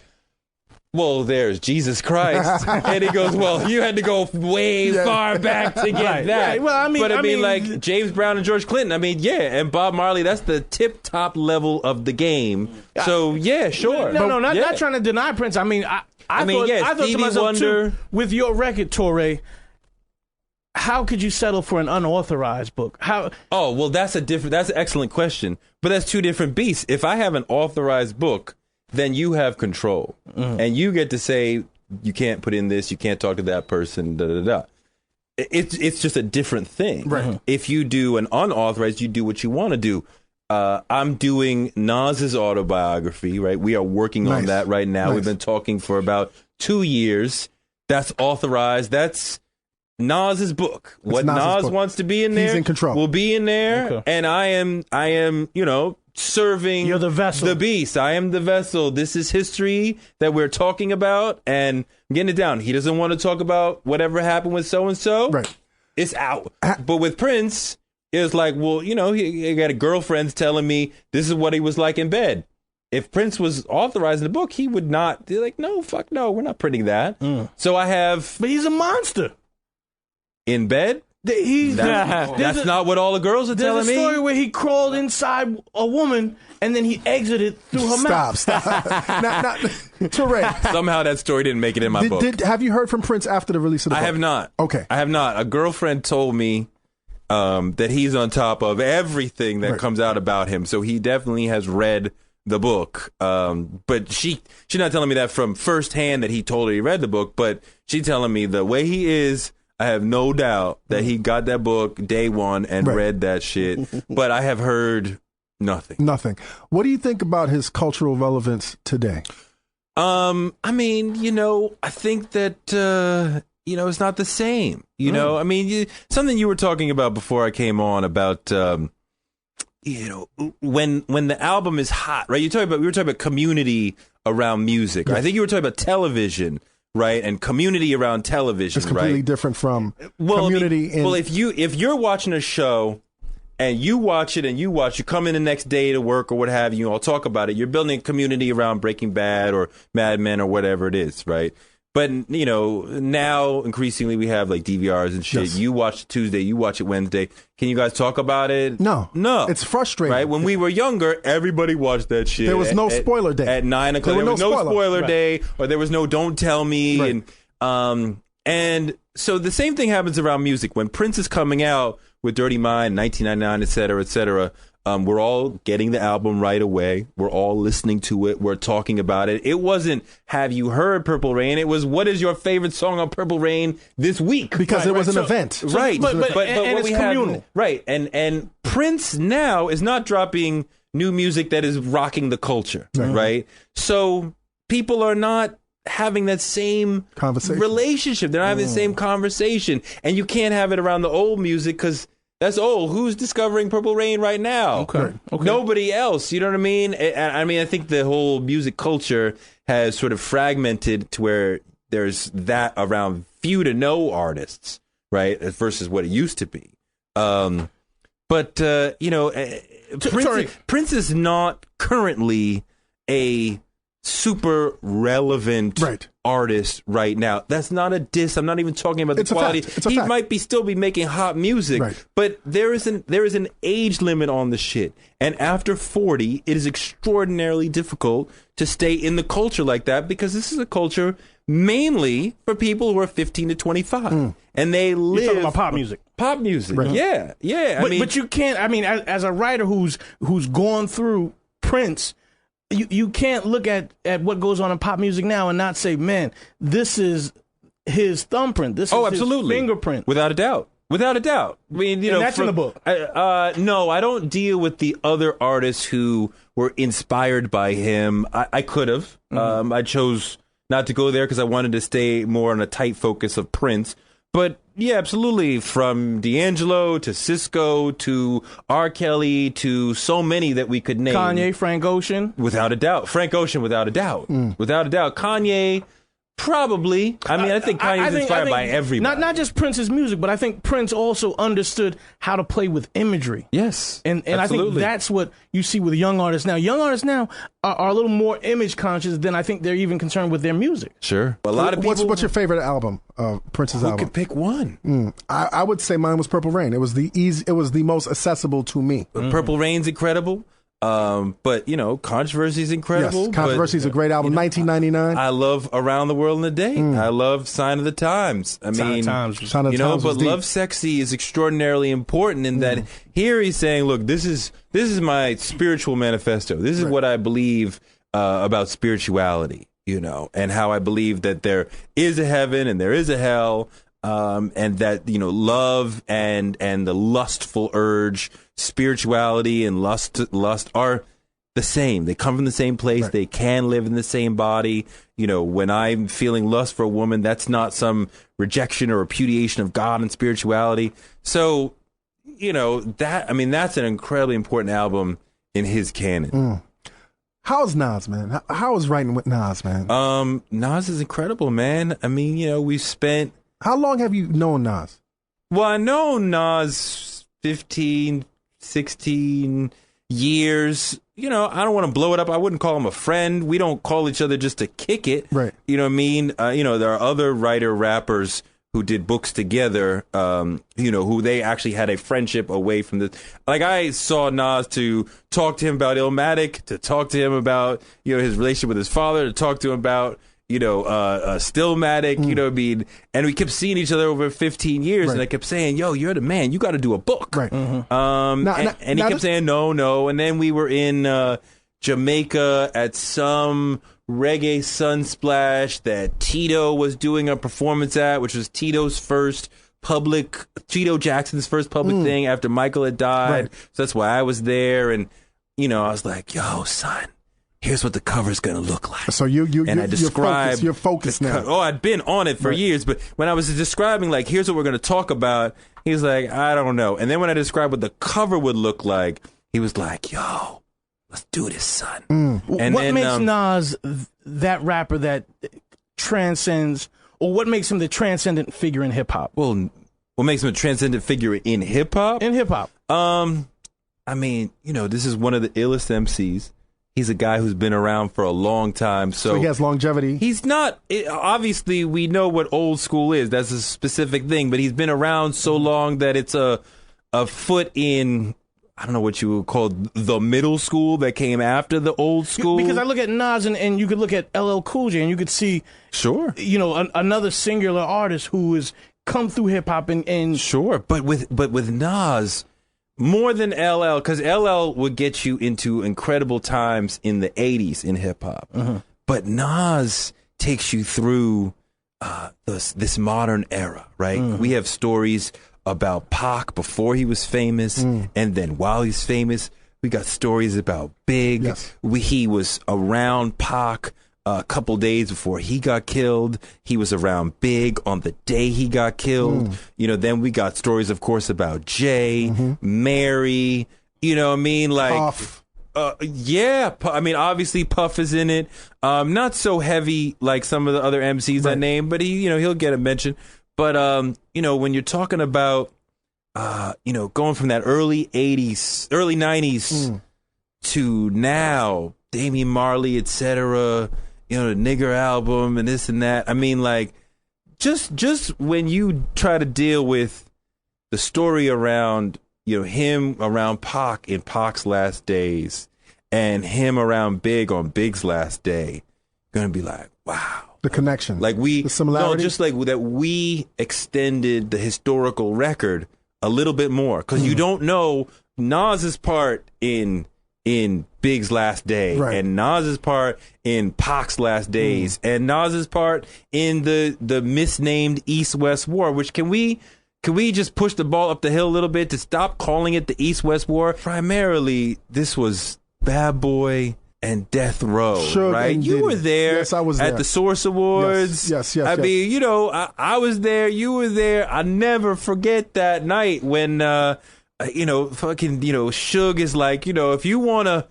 well, there's Jesus Christ. And he goes, well, you had to go way far back to get that. Right. Well, I mean, like James Brown and George Clinton, and Bob Marley, that's the tip-top level of the game. So, yeah, sure. Not trying to deny Prince. I mean, I thought to myself, Wonder, too, with your record, Touré, how could you settle for an unauthorized book? Oh, well, that's an excellent question. But that's two different beasts. If I have an authorized book, then you have control. And you get to say, you can't put in this, you can't talk to that person, da-da-da. It's just a different thing. Right. If you do an unauthorized, you do what you want to do. I'm doing Nas's autobiography, right? We are working on that right now. Nice. We've been talking for about 2 years. That's authorized. That's Nas's book. What Nas wants to be in there, he's in control. Will be in there. Okay. And I am, serving You're the vessel. the beast. I am the vessel. This is history that we're talking about, and I'm getting it down. He doesn't want to talk about whatever happened with so-and-so. Right. It's out. But with Prince, it's like, well, he got a girlfriend telling me this is what he was like in bed. If Prince was authorizing the book, he would not. They're like, no, fuck no, we're not printing that. So I have... But he's a monster. In bed? That's not what all the girls are telling me. There's a story where he crawled inside a woman and then he exited through her mouth. Stop. Touré. Somehow that story didn't make it in my book. Have you heard from Prince after the release of the book? I have not. Okay. I have not. A girlfriend told me that he's on top of everything that comes out about him. So he definitely has read the book. But she's not telling me that from firsthand that he told her he read the book, but she's telling me the way he is, I have no doubt that he got that book day one and read that shit. But I have heard nothing. Nothing. What do you think about his cultural relevance today? I think that it's not the same. Something you were talking about before I came on about when the album is hot, right? We were talking about community around music. Yes. I think you were talking about television. Right, and community around television. It's completely different from community. If you're watching a show and you watch it and you come in the next day to work or what have you, I'll talk about it. You're building a community around Breaking Bad or Mad Men or whatever it is, right? But now increasingly we have like DVRs and shit. Yes. You watch it Tuesday, you watch it Wednesday. Can you guys talk about it? No. It's frustrating. Right? When we were younger, everybody watched that shit. There was no spoiler day. At 9 o'clock. There was no spoiler day, or there was no don't tell me. Right. And so the same thing happens around music. When Prince is coming out with Dirty Mind, 1999, et cetera, We're all getting the album right away. We're all listening to it. We're talking about it. It wasn't, have you heard Purple Rain? It was, what is your favorite song on Purple Rain this week? Because it was an event. Right. But what it's we communal. have, right. And Prince now is not dropping new music that is rocking the culture. Right. So people are not having that same relationship. They're not having the same conversation. And you can't have it around the old music because that's old. Who's discovering Purple Rain right now? Okay. Nobody else. You know what I mean? I mean, I think the whole music culture has sort of fragmented to where there's that around few to no artists, right? Versus what it used to be. Prince is not currently a super relevant artist right now. That's not a diss. I'm not even talking about the quality. He might still be making hot music, but there is an age limit on the shit. And after 40, it is extraordinarily difficult to stay in the culture like that because this is a culture mainly for people who are 15 to 25. And they live... You're talking about pop music. Pop music, yeah. But you can't... I mean, as a writer who's gone through Prince... You can't look at what goes on in pop music now and not say, man, this is his thumbprint. This is absolutely. His fingerprint. Without a doubt. I mean, and that's in the book. No, I don't deal with the other artists who were inspired by him. I could have. I chose not to go there because I wanted to stay more on a tight focus of Prince. But yeah, absolutely. From D'Angelo to Cisco to R. Kelly to so many that we could name. Kanye, Frank Ocean. Without a doubt. Frank Ocean, without a doubt. Without a doubt. Kanye, probably. I mean, I think Kanye's inspired by everybody. Not just Prince's music, but I think Prince also understood how to play with imagery. Yes. And I think that's what you see with young artists now. Young artists now are a little more image conscious than I think they're even concerned with their music. Sure. A lot of people. What's your favorite album of Prince's album? Who could pick one? I would say mine was Purple Rain. It was the most accessible to me. Purple Rain's incredible. But Controversy is incredible. Yes, Controversy is a great album. 1999. I love Around the World in a Day. I love Sign of the Times. But Love Sexy is extraordinarily important in that here he's saying, look, this is my spiritual manifesto. This is what I believe about spirituality, and how I believe that there is a heaven and there is a hell. And that, love and the lustful urge, spirituality and lust are the same. They come from the same place. They can live in the same body. When I'm feeling lust for a woman, that's not some rejection or repudiation of God and spirituality. So, that's an incredibly important album in his canon. How's Nas, man? How is writing with Nas, man? Nas is incredible, man. I mean, we've spent... How long have you known Nas? Well, I know Nas 15, 16 years. I don't want to blow it up. I wouldn't call him a friend. We don't call each other just to kick it. Right. You know what I mean? There are other rappers who did books together, who they actually had a friendship away from this. Like, I saw Nas to talk to him about Illmatic, to talk to him about, his relationship with his father, to talk to him about, Stillmatic, what I mean? And we kept seeing each other over 15 years, and I kept saying, yo, you're the man. You got to do a book. Right. And he kept saying, no. And then we were in Jamaica at some reggae sunsplash that Tito was doing a performance at, which was Tito Jackson's first public thing after Michael had died. Right. So that's why I was there. And, I was like, yo, son, here's what the cover's going to look like. So I described you're focused now. I'd been on it for years, but when I was describing, like, here's what we're going to talk about, he's like, I don't know. And then when I described what the cover would look like, he was like, yo, let's do this, son. And what makes Nas that rapper that transcends, or what makes him the transcendent figure in hip hop? Well, what makes him a transcendent figure in hip hop? In hip hop. I mean, this is one of the illest MCs. He's a guy who's been around for a long time. So he has longevity. He's not, obviously, we know what old school is. That's a specific thing. But he's been around so long that it's a foot in, I don't know what you would call the middle school that came after the old school. Because I look at Nas and you could look at LL Cool J and you could see, sure, another singular artist who has come through hip hop and sure. But with Nas, more than LL, because LL would get you into incredible times in the 80s in hip hop. But Nas takes you through this modern era, right? We have stories about Pac before he was famous, and then while he's famous, we got stories about Big. Yes. He was around Pac a couple days before he got killed. He was around Big on the day he got killed. You know, then we got stories, of course, about Jay, Mary. You know what I mean? Like, Puff. Yeah. I mean, obviously Puff is in it. Not so heavy like some of the other MCs I named, but he'll get a mention. But when you're talking about going from that early 80s, early 90s to now, Damian Marley, etc., the Nigger album and this and that. I mean, like, just when you try to deal with the story around, him around Pac in Pac's last days and him around Big on Big's last day, you're going to be like, wow. The connection. Like the similarity? No, just like that we extended the historical record a little bit more, because you don't know Nas's part in Big's last day, and Nas's part in Pac's last days, and Nas's part in the misnamed East-West War. Which can we just push the ball up the hill a little bit to stop calling it the East-West War? Primarily, this was Bad Boy and Death Row, right? You were there. Yes, I was there. At the Source Awards. Yes. I mean, I was there. You were there. I never forget that night when, Suge is like, if you want to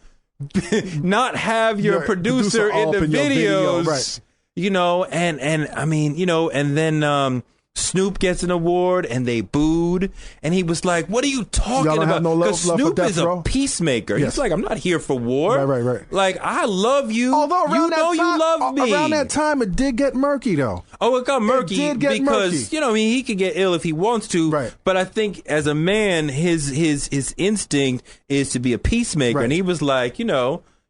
not have your producer in the videos, and I mean, and then Snoop gets an award and they booed, and he was like, what are you talking about? Because Snoop is a peacemaker. He's like, I'm not here for war. Right. Like, I love you. Although you love me. Around that time, it did get murky, though. Oh, it got murky because murky. He could get ill if he wants to. Right. But I think as a man, his instinct is to be a peacemaker, and he was like,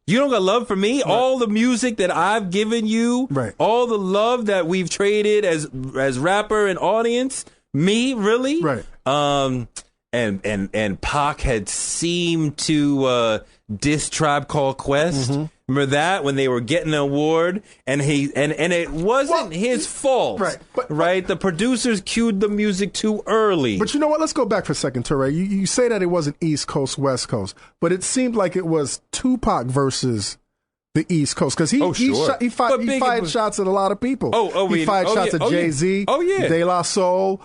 you don't got love for me? Right. All the music that I've given you, all the love that we've traded as rapper and audience, me, really? Right. And Pac had seemed to diss Tribe Called Quest. Remember that when they were getting an award, and it wasn't his fault, right? The producers cued the music too early. But you know what? Let's go back for a second, Touré. You say that it wasn't East Coast, West Coast, but it seemed like it was Tupac versus the East Coast, because he fired shots at a lot of people. He fired shots at Jay-Z, De La Soul,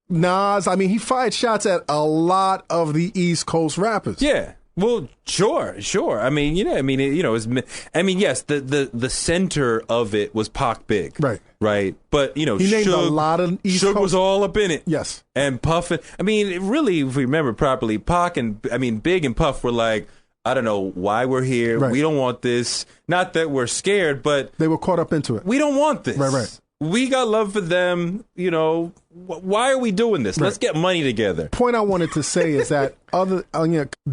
Nas. I mean, he fired shots at a lot of the East Coast rappers. Yeah. Well, sure. I mean, yes, the center of it was Pac Big. Right. But, he named a lot of East Coast. Suge was all up in it. Yes. And Puff, really, if we remember properly, Big and Puff were like, I don't know why we're here. We don't want this. Not that we're scared, but they were caught up into it. We don't want this. Right. We got love for them. Why are we doing this? Let's get money together. Point I wanted to say is that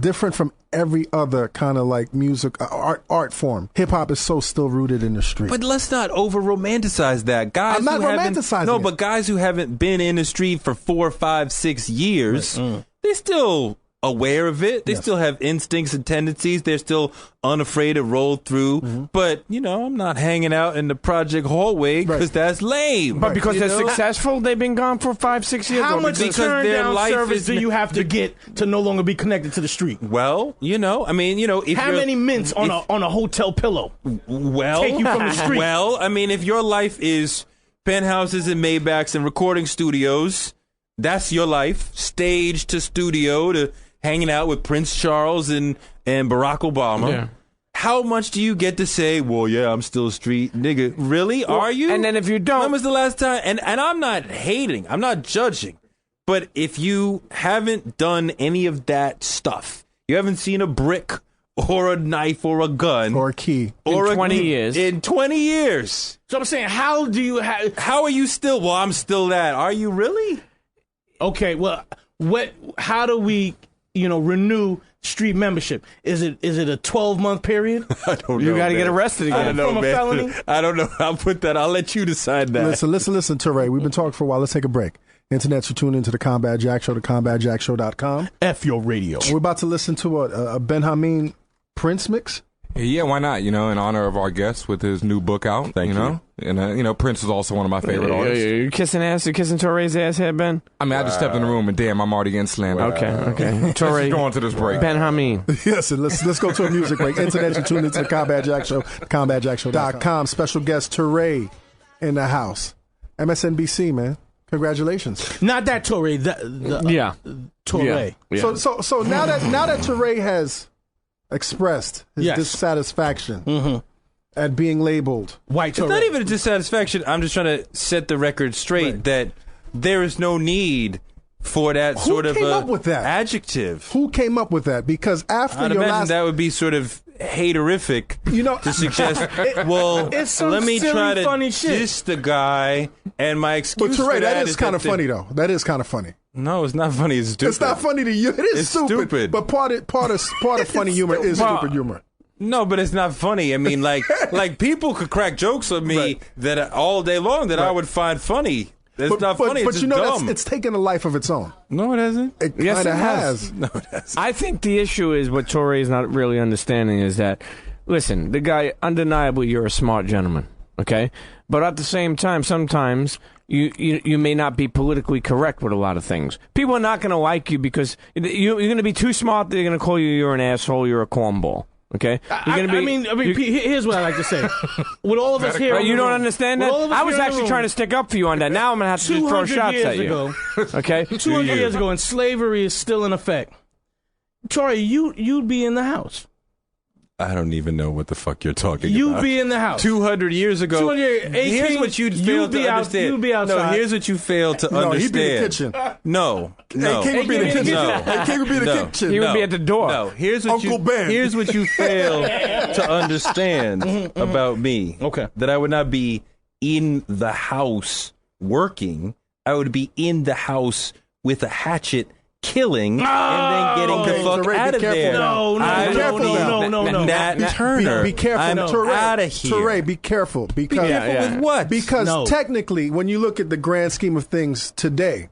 different from every other kind of like music art form, hip hop is so still rooted in the street. But let's not over romanticize that, guys. I'm not romanticizing. No, but guys who haven't been in the street for 4, 5, 6 years, they still aware of it. They still have instincts and tendencies. They're still unafraid to roll through. But, I'm not hanging out in the project hallway because that's lame. But because they're successful, they've been gone for 5, 6 years. How much turn down service do you have to get to no longer be connected to the street? Well, if how many mints on a hotel pillow? Well, take you from the street. Well, if your life is penthouses and Maybachs and recording studios, that's your life. Stage to studio to hanging out with Prince Charles and Barack Obama. Yeah. How much do you get to say, well, yeah, I'm still a street nigga? Really? Are you? And then if you don't... When was the last time? And I'm not hating. I'm not judging. But if you haven't done any of that stuff, you haven't seen a brick or a knife or a gun. Or a key. Or in 20 years. In 20 years. So I'm saying, how are you still... Well, I'm still that. Are you really? Okay, well, how do we... renew street membership? Is it a 12-month period? I don't know. You got to get arrested again. I don't know, from a felony? I don't know. I'll let you decide that. Listen, Touré. We've been talking for a while. Let's take a break. Internet, you tune into the Combat Jack Show, thecombatjackshow.com. F your radio. We're about to listen to a Benjamin Prince mix. Yeah, why not? In honor of our guest with his new book out. Thank you. And, Prince is also one of my favorite artists. You kissing Touré's ass head, Ben? I mean, I just stepped in the room and damn, I'm already getting slandered. Okay. Touré, going to this break. Benjamin. Yes, let's go to a music break. Internet, you tune into the Combat Jack Show, combatjackshow.com. Special guest Touré in the house. MSNBC, man. Congratulations. Not that Touré. Touré. Yeah. So now that Touré has expressed his dissatisfaction at being labeled white Touré. It's not even a dissatisfaction. I'm just trying to set the record straight that there is no need for that sort of up with that adjective. Who came up with that? Because after I'd your imagine last, that would be sort of haterific to suggest, it's some let me silly, try to funny shit. diss the guy, and my excuse but Touré, for that is kind of funny though. That is kind of funny. No, it's not funny. It's stupid. It's not funny to you. It is It's stupid. But part of funny humor is stupid humor. No, but it's not funny. I mean, like people could crack jokes on me that all day long that I would find funny. It's not funny. It's just dumb. It's taken a life of its own. No, it hasn't. It kind of has. No, it hasn't. I think the issue is what Touré is not really understanding is that, listen, the guy, undeniably, you're a smart gentleman, okay? But at the same time, sometimes you may not be politically correct with a lot of things. People are not going to like you because you're going to be too smart. They're going to call you're an asshole, you're a cornball. Okay, here's what I like to say. With all of us here, you don't understand that. I was actually trying to stick up for you on that. Now I'm gonna have to just throw shots at you. Okay, 200 years ago, and slavery is still in effect. Touré, you'd be in the house. I don't even know what the fuck you're talking about. You'd be in the house. 200 years ago. Here's what you'd fail to understand. You'd be outside. No, here's what you fail to understand. He'd be in the kitchen. No. King would be in the kitchen. No. King would be in the kitchen. He would be at the door. No, here's what Uncle Ben. Here's what you fail to understand about me. Okay. That I would not be in the house working. I would be in the house with a hatchet killing and then getting the fuck Touré, out of there. No. Nat Turner. Be careful. I'm out of here. Touré, be careful. Because, Be careful with what? Because technically, when you look at the grand scheme of things today,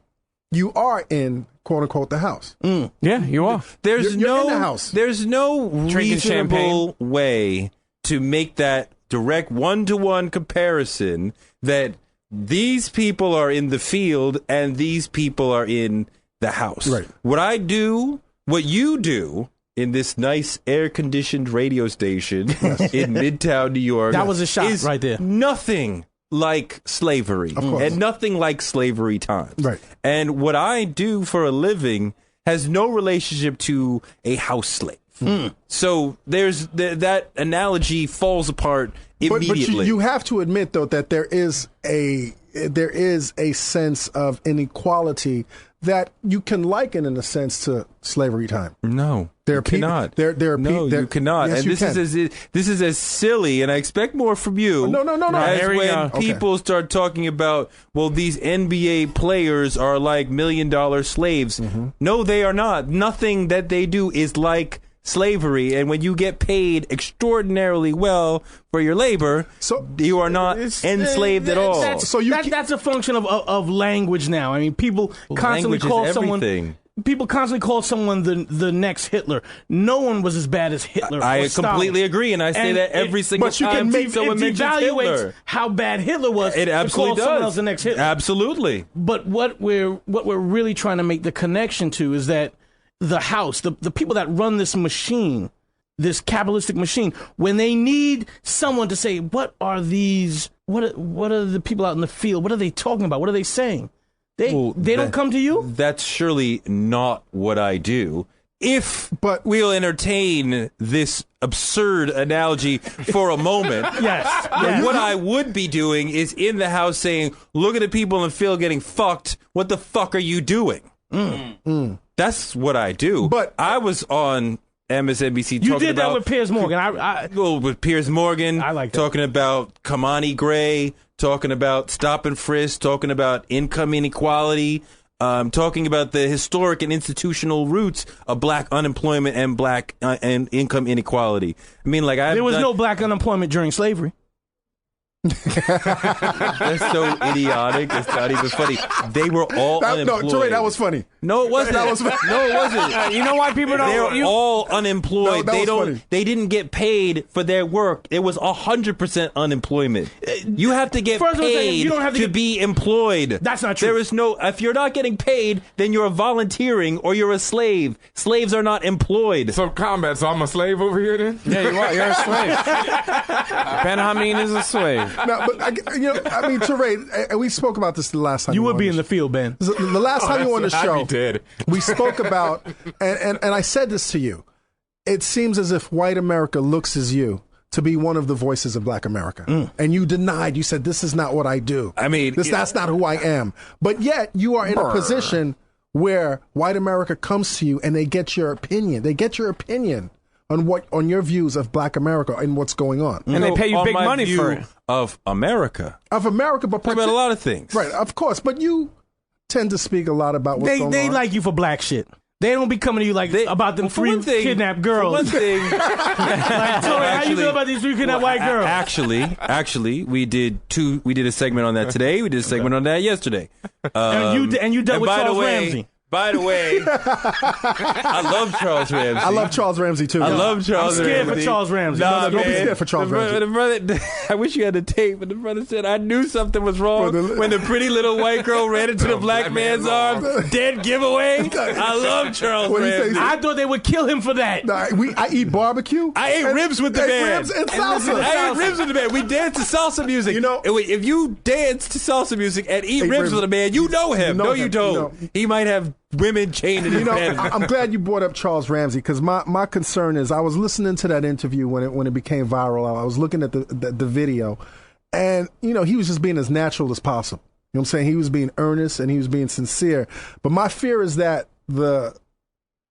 you are in, quote unquote, the house. Yeah, you are. There's You're no in the house. There's no Drinking reasonable way to make that direct one-to-one comparison that these people are in the field and these people are in the house. Right. What you do in this nice air-conditioned radio station in Midtown New York. That was a shot is right there. Nothing like slavery. Of course. And nothing like slavery times. Right. And what I do for a living has no relationship to a house slave. So there's that analogy falls apart immediately. But you have to admit, though, that there is a sense of inequality that you can liken, in a sense, to slavery time. No, There you are people. cannot. There are No, people. you cannot. Yes, and you this is as silly, and I expect more from you. No. As Here we when go. people start talking about, well, these NBA players are like $1 million slaves. No, they are not. Nothing that they do is like slavery. And when you get paid extraordinarily well for your labor, So- you are not enslaved at all. That's a function of language now. I mean, people constantly Language is call someone. everything. People constantly call someone the next Hitler. No one was as bad as Hitler. I or Stalin. completely agree, and I say And that every single but you can time make- someone it mentions devaluates Hitler. how bad Hitler was. It to absolutely call someone does. else the next Hitler. Absolutely. But what we're really trying to make the connection to is that the house, the people that run this machine, this capitalistic machine, when they need someone to say, what are these? What are the people out in the field? What are they talking about? What are they saying? They don't come to you? That's surely not what I do. But we'll entertain this absurd analogy for a moment. Yes. What I would be doing is in the house saying, look at the people in the field getting fucked. What the fuck are you doing? That's what I do. But I was on MSNBC You talking did that about with Piers Morgan. with Piers Morgan. I like that. Talking about Kamani Gray, talking about stop and frisk, talking about income inequality, talking about the historic and institutional roots of black unemployment and black and income inequality. I mean, like there was no black unemployment during slavery. That's so idiotic. It's not even funny. They were all unemployed. No, Touré, that was funny. No, it wasn't. That was funny. No, it wasn't. You know why people don't? They're all unemployed. No, that was funny. They didn't get paid for their work. It was 100% unemployment. You have to get paid you don't have to be employed. That's not true. There is no. If you're not getting paid, then you're volunteering or you're a slave. Slaves are not employed. So combat. So I'm a slave over here then? Yeah, you are. You're a slave. Ben Hameen is a slave. No, but Touré, and we spoke about this the last time You would be in the the field, Ben. The last time you were on the I'd show, be dead. we spoke about, and I said this to you. It seems as if white America looks as you to be one of the voices of Black America, and you denied. You said this is not what I do. I mean, that's not who I am. But yet you are in a position where white America comes to you and they get your opinion. They get your opinion on your views of Black America and what's going on. And they pay you big money view for it. Of America. Of America, but about a lot of things. Right, of course. But you tend to speak a lot about what's going on. They like you for black shit. They don't be coming to you about them three kidnapped girls. For one thing, Touré, how you feel about these three kidnapped white girls? Actually, we did a segment on that today. We did a segment on that yesterday. And you dealt with Charles Ramsey. By the way, I love Charles Ramsey. I love Charles Ramsey too. I love Charles Ramsey. I'm scared for Charles Ramsey. Nah, don't be scared for Charles Ramsey. The brother, I wish you had the tape, but the brother said, I knew something was wrong when the pretty little white girl ran into the black man's arms. Dead giveaway. I love Charles Ramsey. I thought they would kill him for that. I eat barbecue. I ate ribs with the man. Ribs and salsa. I ate ribs with the man. We danced to salsa music. You know, if you dance to salsa music and eat ribs with a man, you know him. No, you don't. He might have women chained in his bed. I'm glad you brought up Charles Ramsey because my concern is I was listening to that interview when it became viral. I was looking at the video, and he was just being as natural as possible. You know what I'm saying? He was being earnest and he was being sincere. But my fear is that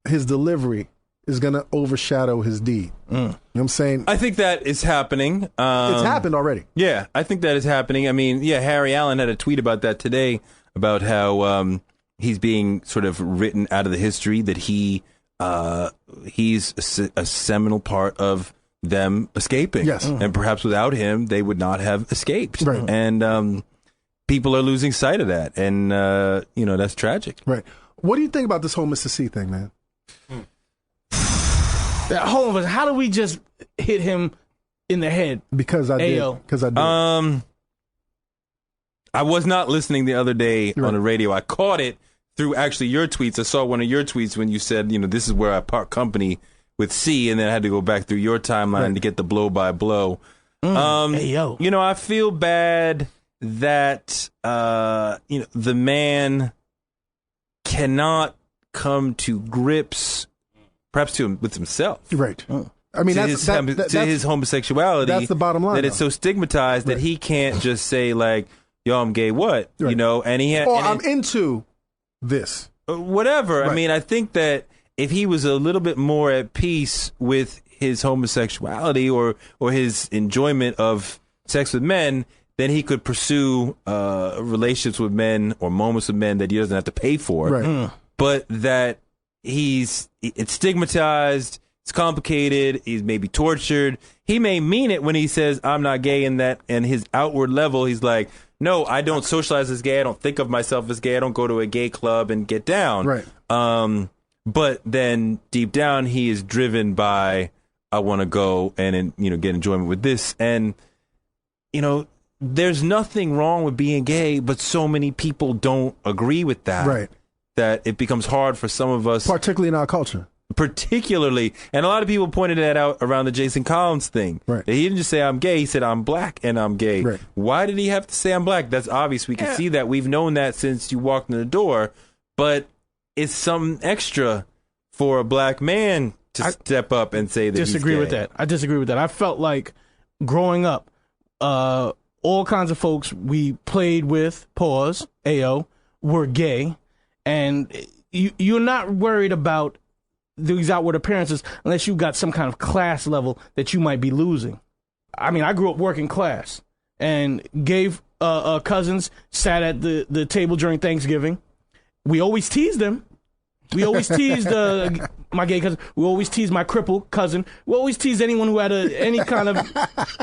his delivery is going to overshadow his deed. You know what I'm saying? I think that is happening. It's happened already. Yeah, I think that is happening. I mean, Harry Allen had a tweet about that today about how he's being sort of written out of the history, that he's a seminal part of them escaping. Yes. And perhaps without him, they would not have escaped. Right. And people are losing sight of that. And, that's tragic. Right. What do you think about this whole Mr. C thing, man? Hold on, how do we just hit him in the head? Because I did. Because I did. I was not listening the other day on the radio. I caught it through actually your tweets. I saw one of your tweets when you said, this is where I part company with C, and then I had to go back through your timeline to get the blow by blow. I feel bad that the man cannot come to grips, perhaps with himself. Right. I mean, that's his homosexuality. That's the bottom line. That it's so stigmatized that he can't just say like, "Yo, I'm gay." What and he I'm into this. Whatever. Right. I mean, I think that if he was a little bit more at peace with his homosexuality or his enjoyment of sex with men, then he could pursue relationships with men or moments with men that he doesn't have to pay for. Right. But that it's stigmatized, it's complicated, he's maybe tortured. He may mean it when he says, I'm not gay, and his outward level, he's like, no, I don't socialize as gay, I don't think of myself as gay, I don't go to a gay club and get down. Right. But then deep down, he is driven by, I want to go and get enjoyment with this. And, there's nothing wrong with being gay, but so many people don't agree with that. Right. That it becomes hard for some of us. Particularly in our culture. Particularly. And a lot of people pointed that out around the Jason Collins thing. Right. He didn't just say I'm gay. He said I'm black and I'm gay. Right. Why did he have to say I'm black? That's obvious. We can see that. We've known that since you walked in the door. But it's something extra for a black man to step up and say that disagree he's gay. with that. I disagree with that. I felt like growing up, all kinds of folks we played with, AO, were gay. And you're not worried about these outward appearances unless you've got some kind of class level that you might be losing. I mean, I grew up working class, and gay cousins sat at the table during Thanksgiving. We always teased them. We always teased my gay cousin. We always teased my crippled cousin. We always teased anyone who had any kind of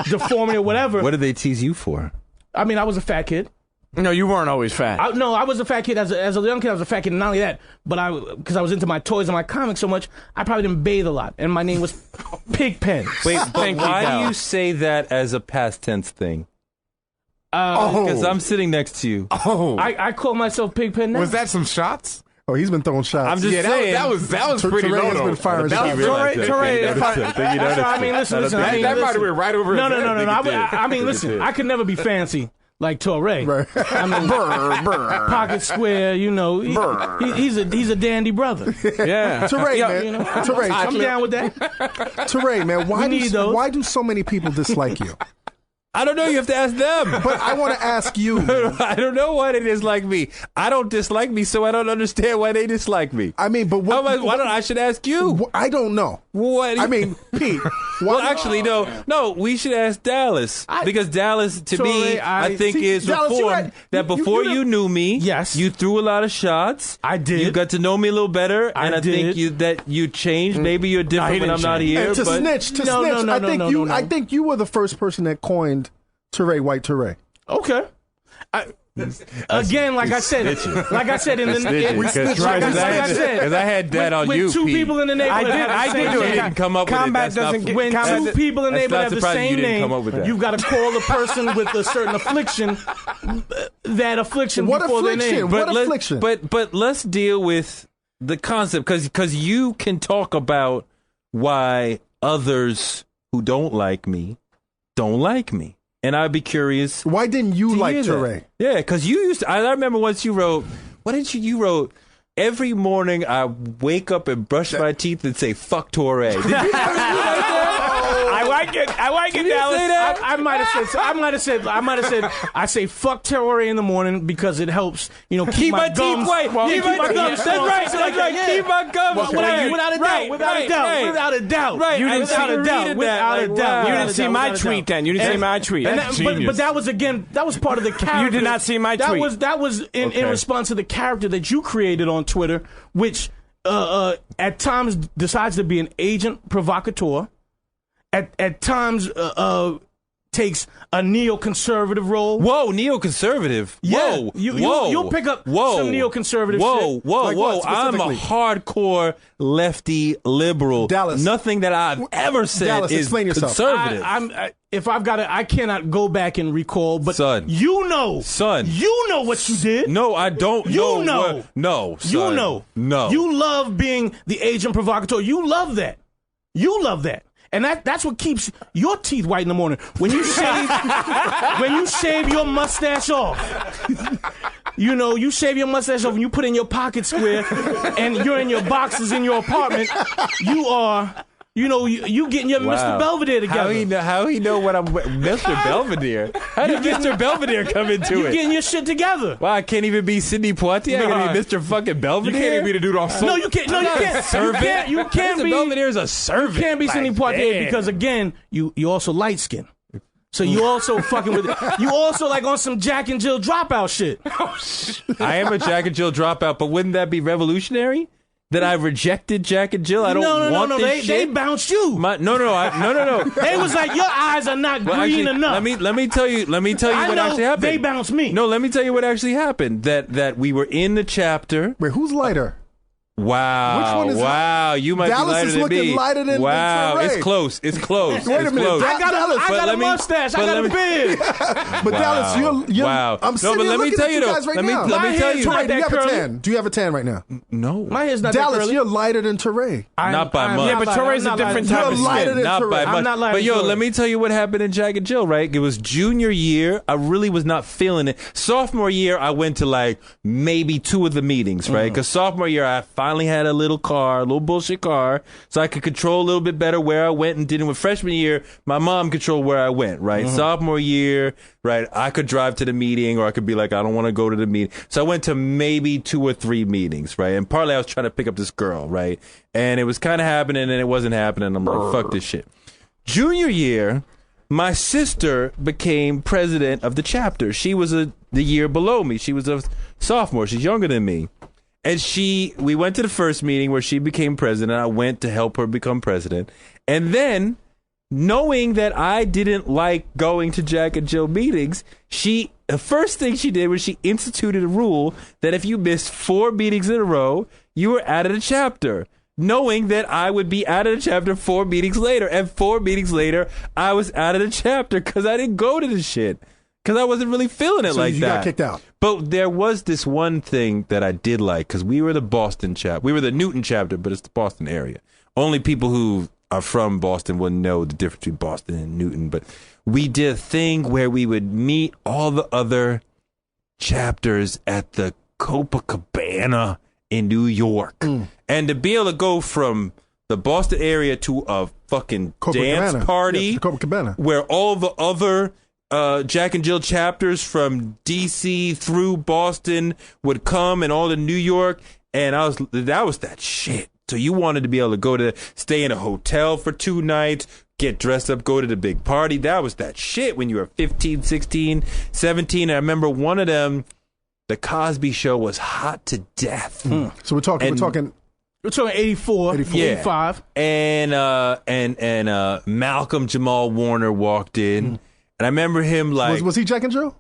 deformity or whatever. What did they tease you for? I mean, I was a fat kid. No, you weren't always fat. I was a fat kid. As a young kid, I was a fat kid. And not only that, but because I was into my toys and my comics so much, I probably didn't bathe a lot. And my name was Pigpen. Wait, but why do you say that as a past tense thing? Because I'm sitting next to you. I call myself Pigpen now. Was that some shots? Oh, he's been throwing shots. I'm just saying. That was pretty Touré low. has been firing shots. I mean, listen. That might have went right over. No. I mean, listen. I could never be fancy like Touré. Right. I mean, pocket square. You know, he's a dandy brother. Yeah. Touré, man. You know, Touré, I'm down with that. Touré, man. Why do so many people dislike you? I don't know. You have to ask them. But I want to ask you. I don't know why they dislike me. I don't dislike me, so I don't understand why they dislike me. I mean, but I should ask you. I don't know. What? I mean, Pete. Well, actually, no. We should ask Dallas because Dallas, to me, I think is Dallas, reformed. That before you knew me, yes, you threw a lot of shots. I did. You got to know me a little better, and I think you changed. Maybe you're different when I'm not here. And to snitch. I think you were the first person that coined Touré White Touré. Okay. Again, like I said in the because I had that on you, two Pete. people in the neighborhood. I did do it. Didn't come up Combat with it. doesn't get When two people in the neighborhood have the same name, you've got to call the person with a certain affliction that affliction before their name. What affliction? But let's deal with the concept because you can talk about why others who don't like me don't like me. And I'd be curious. Why didn't you like Touré? Yeah, because you used to. I remember once you wrote. What did you wrote? Every morning I wake up and brush my teeth and say "fuck Touré." Did you write that? I like it, Dallas. I might have said I say fuck Touré in the morning because it helps, keep my teeth white. Keep my gums. That's right. Keep my gums white. Without a doubt. Right. You didn't see my tweet then. You didn't see my tweet. But that was part of the character. You did not see my tweet. That was in response to the character that you created on Twitter, which at times decides to be an agent provocateur. At times takes a neoconservative role. Whoa, neoconservative. Yeah. Whoa. You'll pick up some neoconservative shit. Whoa. I'm a hardcore lefty liberal. Dallas. Nothing that I've ever said Dallas, is explain yourself. conservative. I cannot go back and recall, but Son. you know what you did. No, I don't You know. No, son. You know. No. You love being the agent provocateur. You love that. And that's what keeps your teeth white in the morning. When you shave your mustache off. You shave your mustache off and you put in your pocket square and you're in your boxes in your apartment, you are you getting your Mr. Belvedere together. How he know what I'm Mr. Belvedere? How did Mr. Belvedere come into you it? You getting your shit together. Wow, I can't even be Sidney Poitier. I gotta be Mr. fucking Belvedere. You can't even be the dude on No, you can't. No, you can't. Servant. You can't Mr. be. Belvedere is a servant. You can't be Sidney Poitier because again, you also light skinned. So you also fucking with it. You also like on some Jack and Jill dropout shit. I am a Jack and Jill dropout, but wouldn't that be revolutionary? That I rejected Jack and Jill. I don't want this shit. They bounced you. No. They was like, your eyes are not green enough. Let me tell you what actually happened. They bounced me. No, let me tell you what actually happened. That we were in the chapter. Wait, who's lighter? Wow. Which one is wow, you might Dallas be lighter is than looking me. lighter than wow, Touré. it's close. Wait a It's minute. close. I got a mustache. I got a beard. But Dallas, you're wow. I'm sitting here looking at you guys right now. Let me tell you. Touré, do you have a tan? Do you have a tan right now? No. My hair's not Dallas, that curly. you're lighter than Touré. Not by much. Yeah, but Touré's a different type of lighter skin. than Not Touré. by I'm much. not lighter But than Touré. let me tell you what happened in Jack and Jill, right? It was junior year. I really was not feeling it. Sophomore year, I went to like maybe 2 of the meetings, right? Because sophomore year, I finally had a little bullshit car, so I could control a little bit better where I went and didn't. With freshman year, my mom controlled where I went, right? Sophomore year, right, I could drive to the meeting or I could be like, I don't want to go to the meeting. So I went to maybe 2 or 3 meetings, right? And partly I was trying to pick up this girl, right? And it was kind of happening and it wasn't happening. I'm like, fuck this shit. Junior year, my sister became president of the chapter. She was the year below me. She was a sophomore. She's younger than me. And we went to the first meeting where she became president. I went to help her become president. And then, knowing that I didn't like going to Jack and Jill meetings, the first thing she did was she instituted a rule that if you missed 4 meetings in a row, you were out of the chapter. Knowing that I would be out of the chapter 4 meetings later. And 4 meetings later, I was out of the chapter because I didn't go to the shit. Because I wasn't really feeling it like that. You got kicked out. But there was this one thing that I did like, because we were the Boston chapter. We were the Newton chapter, but it's the Boston area. Only people who are from Boston will know the difference between Boston and Newton. But we did a thing where we would meet all the other chapters at the Copacabana in New York. And to be able to go from the Boston area to a fucking dance party, yes, Copacabana, where all the other Jack and Jill chapters from DC through Boston would come, and all to New York, and that was that shit. So you wanted to be able to stay in a hotel for 2 nights, get dressed up, go to the big party. That was that shit when you were 15, 16, 17. And I remember one of them, The Cosby Show, was hot to death. So we're talking 84, 85. And Malcolm Jamal Warner walked in. And I remember him like... Was he Jack and Jill?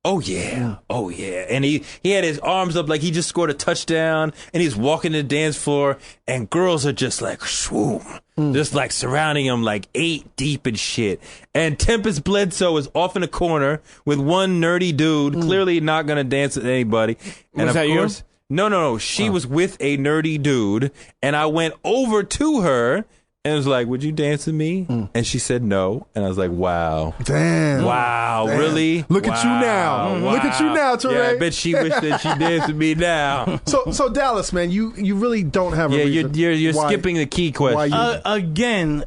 Oh, yeah. Oh, yeah. And he had his arms up like he just scored a touchdown, and he's walking the dance floor, and girls are just like, swoom, just like surrounding him like 8 deep and shit. And Tempest Bledsoe is off in a corner with one nerdy dude, clearly not going to dance with anybody. And Was that you? No. She was with a nerdy dude, and I went over to her and was like, would you dance with me? And she said no. And I was like, wow. Damn. Wow, really? Look at you now. Wow. Look at you now, Touré. Yeah, I bet she wished that she danced with me now. So Dallas, man, you really don't have a reason. You're skipping the key question. Again,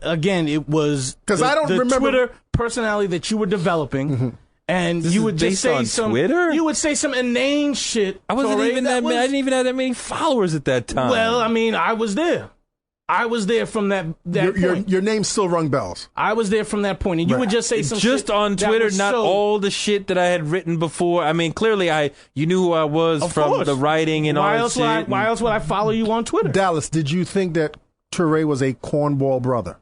it was because I don't remember Twitter personality that you were developing. And This you is would just based say on some Twitter? You would say some inane shit. I wasn't Touré, even that many. I didn't even have that many followers at that time. Well, I mean, I was there. I was there from that point. Your name still rung bells. I was there from that point, and you would just say some just shit on that Twitter, was not so, all the shit that I had written before. I mean, clearly, you knew who I was Of from course. the writing and why all else that shit. Why else would I follow you on Twitter? Dallas, did you think that Touré was a cornball brother?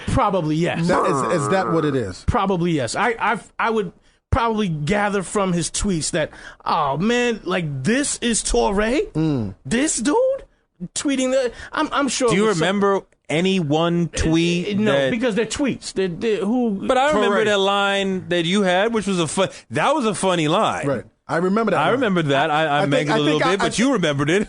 Probably yes. Is that what it is? Probably yes. I would probably gather from his tweets that, oh man, like this is Touré, this dude tweeting that. I'm sure. Do you remember any one tweet? No, because they're tweets. Who? But I remember Touré. that line that you had, which was that was a funny line. Right. I remember that. I remember that. I think- mangled a little bit, but you remembered it.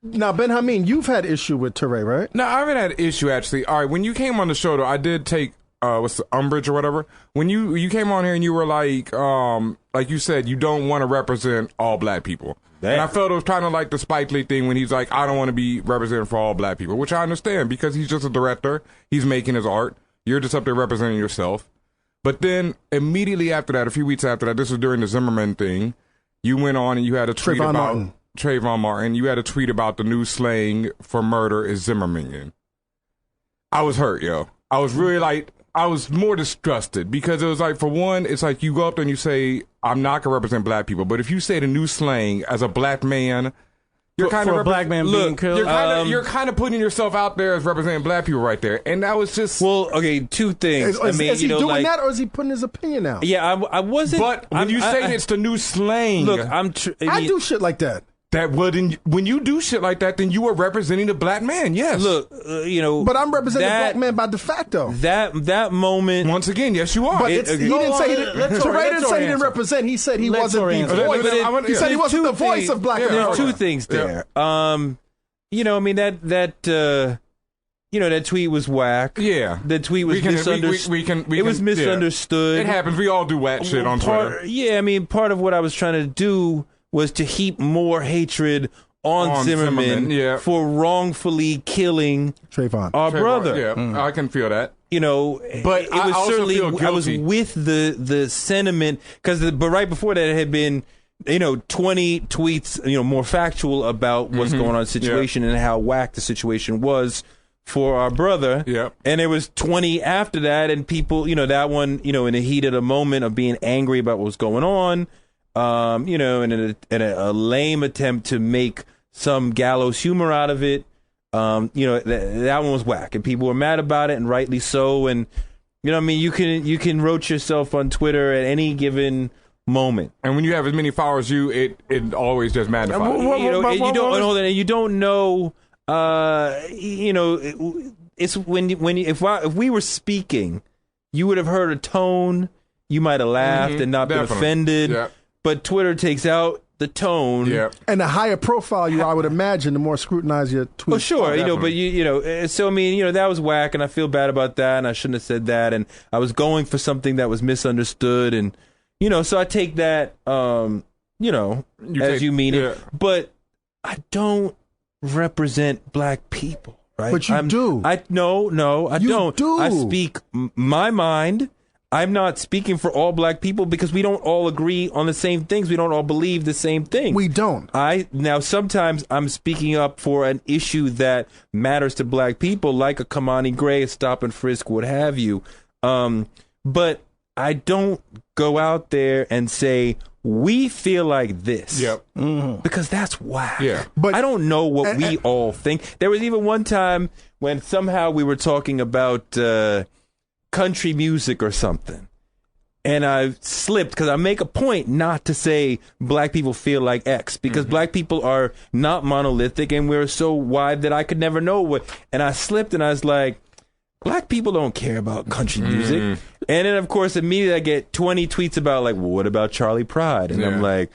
Now, Ben Hameen, you've had issue with Touré, right? No, I haven't had an issue actually. All right, when you came on the show though, I did take what's the umbrage or whatever. When you came on here and you were like you said you don't want to represent all black people. And I felt it was kind of like the Spike Lee thing when he's like, I don't want to be represented for all black people, which I understand because he's just a director. He's making his art. You're just up there representing yourself. But then immediately after that, a few weeks after that, this was during the Zimmerman thing, you went on and you had a tweet about Trayvon Martin. You had a tweet about the new slang for murder is Zimmerman. I was hurt, yo. I was really like, I was more disgusted because it was like, for one, it's like you go up there and you say, I'm not going to represent black people. But if you say the new slang as a black man, you're kind of a black man being killed. You're kind of putting yourself out there as representing black people right there. And that was just... Well, okay, 2 things. Is he doing that or is he putting his opinion out? Yeah, I wasn't... But when you say it's the new slang... Look, I do shit like that. When you do shit like that, then you are representing the black man. Yes. Look, but I'm representing the black man by de facto. That moment. Once again, yes, you are. But he didn't say he didn't. Touré didn't say he didn't represent. He said he wasn't the voice. He said he wasn't the voice of black America. There's 2 things there. I mean that tweet was whack. Yeah. The tweet was misunderstood. It was misunderstood. Yeah. It happens. We all do whack shit on Twitter. Yeah, I mean, part of what I was trying to do was to heap more hatred on Zimmerman for wrongfully killing our brother. Yeah, I can feel that. But it was certainly I was with the sentiment but right before that it had been 20 tweets more factual about what's going on in the situation and how whack the situation was for our brother. Yeah. And there was 20 after that, and people that one in the heat of the moment of being angry about what was going on. you know, in a lame attempt to make some gallows humor out of it. You know, that one was whack, and people were mad about it, and rightly so. And you know what I mean? You can roach yourself on Twitter at any given moment. And when you have as many followers, it always just magnifies. You know, and you don't know. You know, it's when if we were speaking, you would have heard a tone. You might have laughed and not been offended. Yep. But Twitter takes out the tone. Yep. And the higher profile you, I would imagine, the more scrutinized your tweets. Oh, sure. You know, but you know, so I mean, you know, that was whack, and I feel bad about that, and I shouldn't have said that, and I was going for something that was misunderstood, and you know, so I take that, you know, you mean it, but I don't represent black people, right? But you do. I don't. I speak my mind. I'm not speaking for all black people because we don't all agree on the same things. We don't all believe the same thing. We don't. Now sometimes I'm speaking up for an issue that matters to black people, like a Kamani Gray, a stop and frisk, what have you. But I don't go out there and say, we feel like this. Yep. Mm-hmm. Because that's whack. Yeah. But I don't know what we all think. There was even one time when somehow we were talking about country music or something. And I slipped because I make a point not to say black people feel like X because black people are not monolithic and we're so wide that I could never know what. And I slipped and I was like, black people don't care about country music. And then, of course, immediately I get 20 tweets about, like, well, what about Charlie Pride? And I'm like,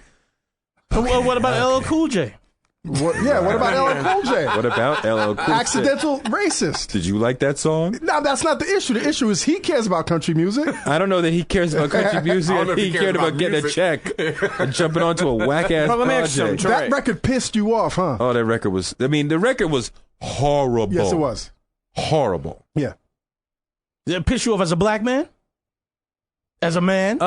well, what about LL Cool J? What about LL Cool J? What about LL Cool J? Accidental racist. Did you like that song? No, that's not the issue. The issue is he cares about country music. I don't know that he cares about country music. I don't know if he cared about getting a check and jumping onto a whack-ass project. That record pissed you off, huh? Oh, that record was... I mean, the record was horrible. Yes, it was. Horrible. Yeah. Did it piss you off as a black man? As a man?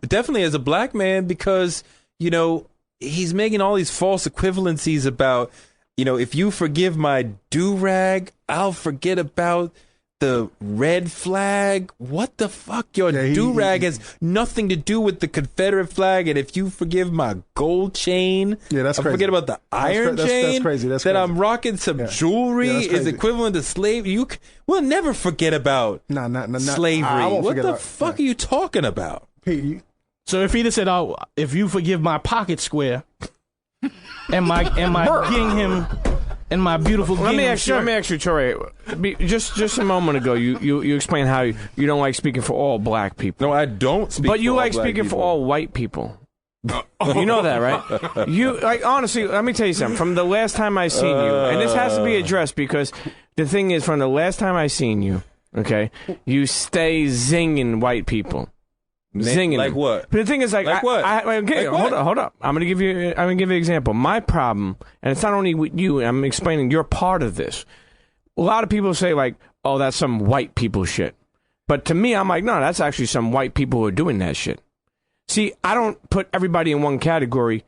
Definitely as a black man because, you know, he's making all these false equivalencies about, you know, if you forgive my do-rag, I'll forget about the red flag. What the fuck? Your do-rag has nothing to do with the Confederate flag. And if you forgive my gold chain, I'll forget about the iron chain. That's crazy. That's that crazy. I'm rocking some jewelry is equivalent to slavery. We'll never forget about slavery. What the fuck are you talking about? Pete, so if he'd have said, "Oh, if you forgive my pocket square and my gingham and my beautiful gingham," let me ask you, Touré. Just a moment ago, you explained how you don't like speaking for all black people. No, I don't speak. But you for like all speaking black for people. all white people. You know that, right? You like honestly. Let me tell you something. From the last time I seen you, and this has to be addressed because the thing is, from the last time I seen you, okay, you stay zinging white people. Zinging like them. what? But the thing is, like what? Hold up. I'm gonna give you an example. My problem, and it's not only with you. I'm explaining you're part of this. A lot of people say like, "Oh, that's some white people shit," but to me, I'm like, no, that's actually some white people who are doing that shit. See, I don't put everybody in one category,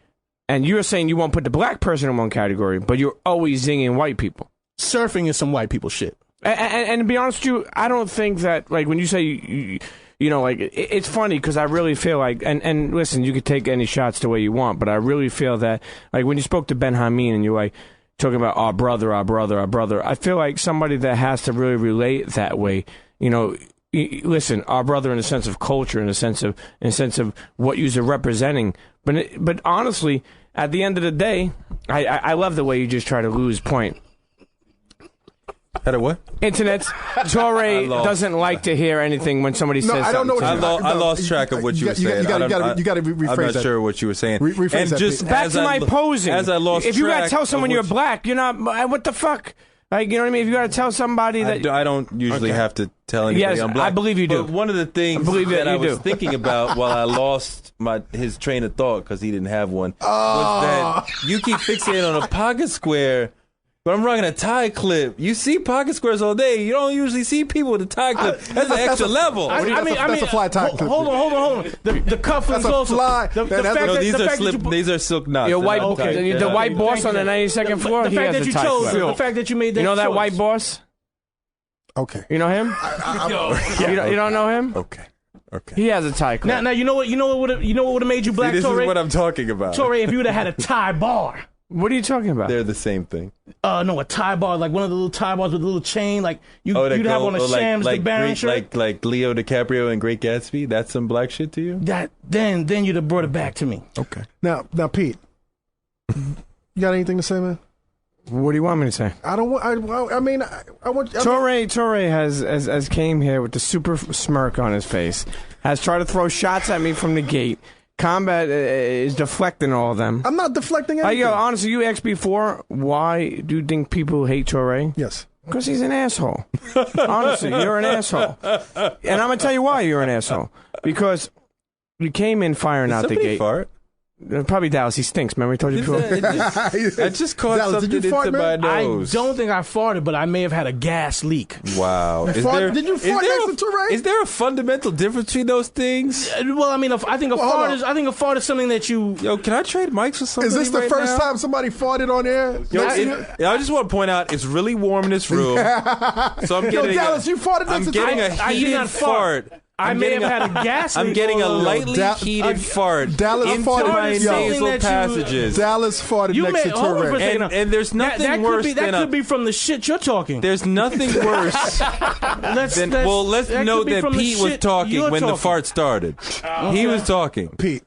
and you're saying you won't put the black person in one category, but you're always zinging white people. Surfing is some white people shit. And to be honest with you, I don't think that, like, when you say, you know, like, it's funny because I really feel like, and listen, you could take any shots the way you want, but I really feel that, like, when you spoke to Ben Hameen and you're like, talking about our brother, I feel like somebody that has to really relate that way, you know, listen, our brother in the sense of culture, in the sense of what you're representing. But honestly, at the end of the day, I love the way you just try to lose point. At a what? Internet. Touré doesn't like to hear anything when somebody says I don't know something. I lost track of what you were saying. You got to rephrase that. I'm not sure what you were saying. Rephrase and that, just back to my posing. As I lost if you got to track tell someone of you're black, you're not. What the fuck? Like, you know what I mean? If you got to tell somebody that I don't usually have to tell anybody I'm black. I believe you do. But one of the things that I was thinking about while I lost his train of thought because he didn't have one was that you keep fixating on a pocket square. But I'm rocking a tie clip. You see pocket squares all day. You don't usually see people with a tie clip. That's an extra level. That's a fly tie clip. Hold on. The cufflinks also. These are silk knots. Your white, the white boss on the 92nd floor. The fact that you chose, the fact that you made that. You know that choice. white boss? Okay. You know him? You don't know him? Okay. Okay. He has a tie clip. Now you know what would have made you black, See, this Touré? is what I'm talking about. Touré, if you would have had a tie bar. What are you talking about? They're the same thing. No, a tie bar, like one of the little tie bars with a little chain, like you'd have on a Shams the Baron shirt. Like Leo DiCaprio and Great Gatsby. That's some black shit to you. Then you'd have brought it back to me. Okay. Now, Pete, you got anything to say, man? What do you want me to say? I don't want. I mean, I want. Touré has came here with the super smirk on his face. Has tried to throw shots at me from the gate. Combat is deflecting all of them. I'm not deflecting anything. Honestly, you asked before, why do you think people hate Touré? Yes. Because he's an asshole. Honestly, you're an asshole. And I'm going to tell you why you're an asshole. Because you came in firing out the gate. Fart? Probably Dallas. He stinks. Remember I told you before? I just caught Dallas, something into my nose. I don't think I farted, but I may have had a gas leak. Wow. Did you fart next to Touré? Is there a fundamental difference between those things? Well, I mean, I think a fart is something that you. Yo, can I trade mics with somebody? Is this the right first now? time somebody farted on air? I just want to point out it's really warm in this room. So I'm getting Dallas, you farted next to Touré. a heated fart. I may have had a gas leak. I'm getting a lightly heated fart Dallas into farted my nasal passages. Dallas farted next to Touré. And there's nothing worse than that could be from the shit you're talking. There's nothing worse let's note that Pete was talking when the fart started. He was talking. Pete,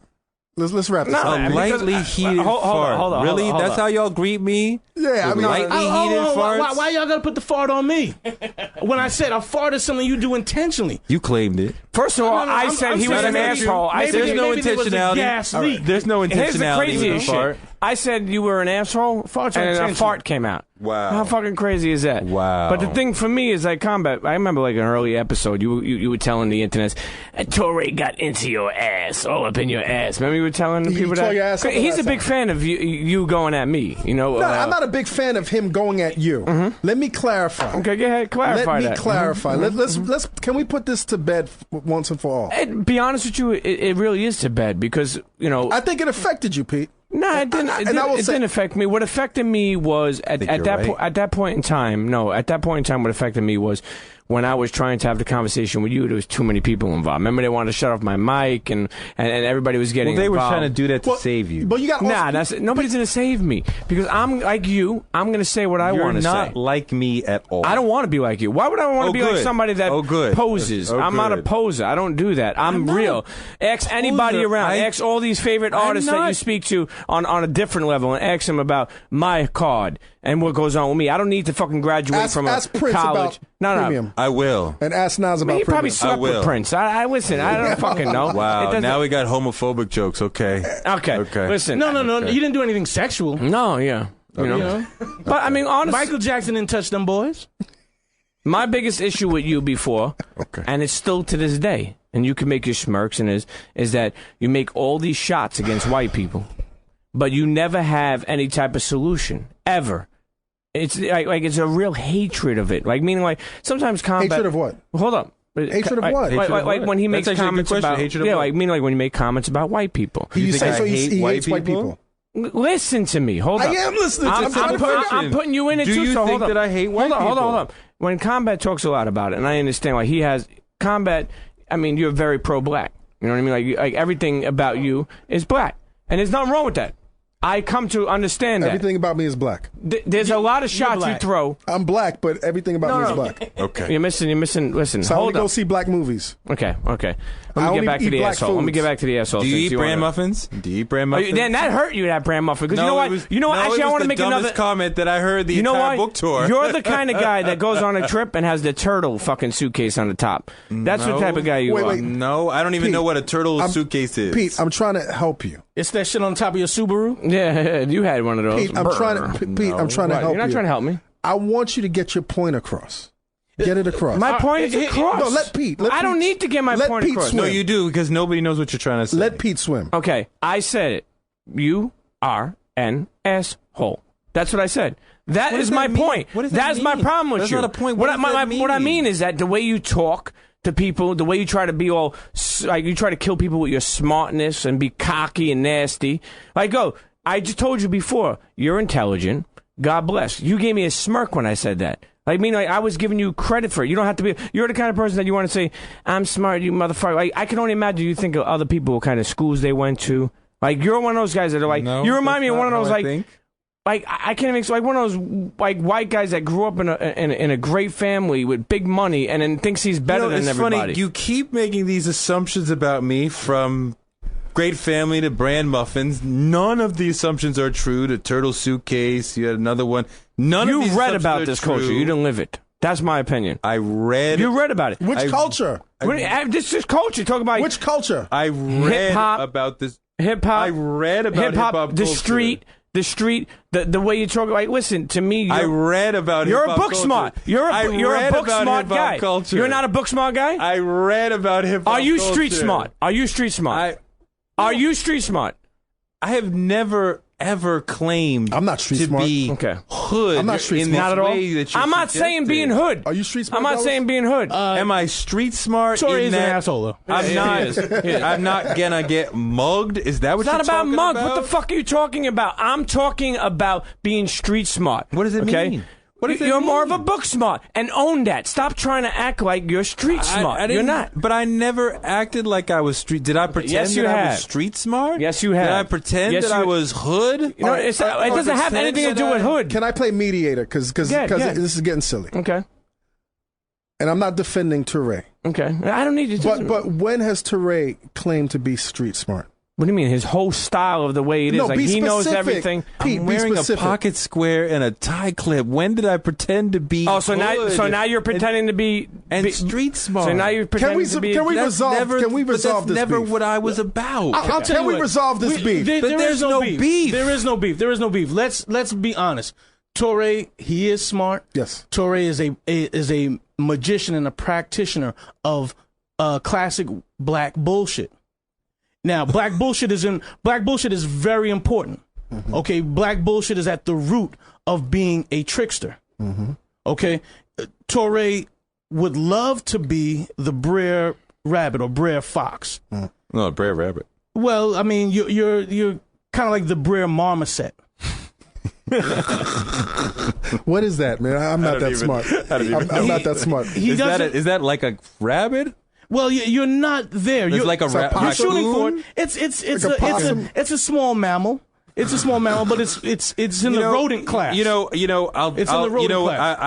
let's wrap this up. A lightly heated fart. Really? That's how y'all greet me? Yeah, I mean, lightly heated farts? Why y'all gotta put the fart on me? When I said a fart is something you do intentionally. You claimed it. First of all, I said he was an asshole. I said there's no intentionality. There's no intentionality. Here's the craziest fart. shit. I said you were an asshole, and a fart came out. Wow. How fucking crazy is that? Wow. But the thing for me is like Combat. I remember like an early episode, you were telling the internet, Touré got into your ass, all up in your ass. Remember you were telling the people that? Your ass He's a big fan of you going at me, you know. No, I'm not a big fan of him going at you. Mm-hmm. Let me clarify. Okay, go ahead, clarify that. Let me clarify. Mm-hmm. Let's can we put this to bed once and for all? And be honest with you, it really is to bed because, you know. I think it affected you, Pete. No, it didn't. It didn't affect me. What affected me was at that point in time. No, at that point in time, what affected me was when I was trying to have the conversation with you. There was too many people involved. Remember, they wanted to shut off my mic, and everybody was getting. Well, they involved. were trying to do that to save you. But you got nobody's gonna save me because I'm like you. I'm gonna say what I want to say. You're not like me at all. I don't want to be like you. Why would I want to be like somebody that poses? I'm not a poser. I don't do that. I'm real. Ask anybody around. Ask all these favorite artists that you speak to on a different level and ask them about my card and what goes on with me. I don't need to fucking graduate from a Prince college. About Premium. I will. And ask Nas about He probably Premium. slept with Prince. I listen. I don't fucking know. Wow. Now we got homophobic jokes. Okay. Listen. No. You didn't do anything sexual. No. Yeah. You know. But I mean, honestly, Michael Jackson didn't touch them boys. My biggest issue with you before, and it's still to this day, and you can make your smirks, and is that you make all these shots against white people, but you never have any type of solution ever. It's like it's a real hatred of it. Like meaning like sometimes Combat. Hatred of what? Hold up. Hatred of what? Like when he makes comments about hatred of what? like meaning like when you make comments about white people. He he hates white people. Listen to me. Hold up. I am listening. I'm putting you in it too. Do you think that I hate white people? Hold up. When Combat talks a lot about it, and I understand why he has Combat. I mean, you're very pro-black. You know what I mean? Like everything about you is black, and there's nothing wrong with that. I come to understand that. Everything about me is black. There's a lot of shots you throw. I'm black, but everything about me is black. Okay. You're missing. Listen, so hold I only go see black movies. Okay. Let me get back to the asshole. Let me get back to the asshole. Do you eat bran muffins? Then that hurt you, that bran muffin. Because you know what? Actually, I want to make another comment that I heard the entire book tour. You're the kind of guy that goes on a trip and has the turtle fucking suitcase on the top. That's the type of guy you are. No, I don't even know what a turtle suitcase is. Pete, I'm trying to help you. It's that shit on top of your Subaru? Yeah, you had one of those. Pete, I'm trying to help you. You're not trying to help me. I want you to get your point across. Get it across. My point is across. No, let Pete. I don't need to get my point across. Swim. No, you do, because nobody knows what you're trying to say. Let Pete swim. Okay, I said it. You are an asshole. That's what I said. That is my point. That's my problem with you. That's not a point. What I mean is that the way you talk to people, the way you try to be all, like you try to kill people with your smartness and be cocky and nasty. I just told you before, you're intelligent. God bless. You gave me a smirk when I said that. I mean, like, I was giving you credit for it. You don't have to be. You're the kind of person that you want to say, "I'm smart, you motherfucker." Like, I can only imagine you think of other people, what kind of schools they went to. Like, you're one of those guys that are like. No, you remind me of one of those like I can't make like one of those like white guys that grew up in a great family with big money and then thinks he's better than everybody. Funny. You keep making these assumptions about me from great family to brand muffins. None of the assumptions are true. The turtle suitcase. You had another one. None of these read about are this true. culture. You didn't live it. That's my opinion. I read. You read about it. Which culture? This is culture. Talk about which culture? I read hip-hop, about this. Hip hop. I read about hip-hop culture. The street, the way you talk. Like, listen to me. I read about. You're hip-hop a book culture. smart. You're a book smart guy. Culture. You're not a book smart guy. I read about hip hop. Are you culture. street smart? Are you street smart? Are you street smart? I have never ever claimed. I'm not street to smart. be hood. I'm not street smart. Not at all. That I'm not saying being hood. Are you street smart? I'm not saying being hood. Am I street smart? Touré is an that asshole, though. I'm not. I'm not gonna get mugged. Is that what It's you're not about talking mug. about? What the fuck are you talking about? I'm talking about being street smart. What does it mean? What does it You're mean? more of a book smart, and own that. Stop trying to act like you're street smart. You're not. But I never acted like I was street. Did I pretend Yes, you that I have. was street smart? Yes, you have. Did I pretend Yes, that I you- was hood? You know, it doesn't have anything to do with hood. Can I play mediator? Because Yeah. this is getting silly. Okay. And I'm not defending Touré. Okay. I don't need you to. But when has Touré claimed to be street smart? What do you mean? His whole style of the way it is. No, like be he knows specific. everything. Pete, I'm be wearing a specific. pocket square and a tie clip. When did I pretend to be? Oh, so hood now you're pretending to be street smart. So now you're pretending to be. Can we That's resolve? never, Can we but resolve that's this never beef? what I was about. I'll tell you what. we resolve this beef. there's no beef. There is no beef. There is no beef. Let's be honest. Touré, he is smart. Yes. Touré is a magician and a practitioner of classic black bullshit. Now, black bullshit is very important. Mm-hmm. Okay, black bullshit is at the root of being a trickster. Mm-hmm. Okay, Touré would love to be the Brer Rabbit or Brer Fox. No, Brer Rabbit. Well, I mean, you're kind of like the Brer Marmoset. What is that, man? I'm not that smart. I'm not that smart. Is that like a rabbit? Well, you're not there. It's You're like a rabbit. You're shooting for it. It's a small mammal. It's a small mammal, but it's in the rodent class. I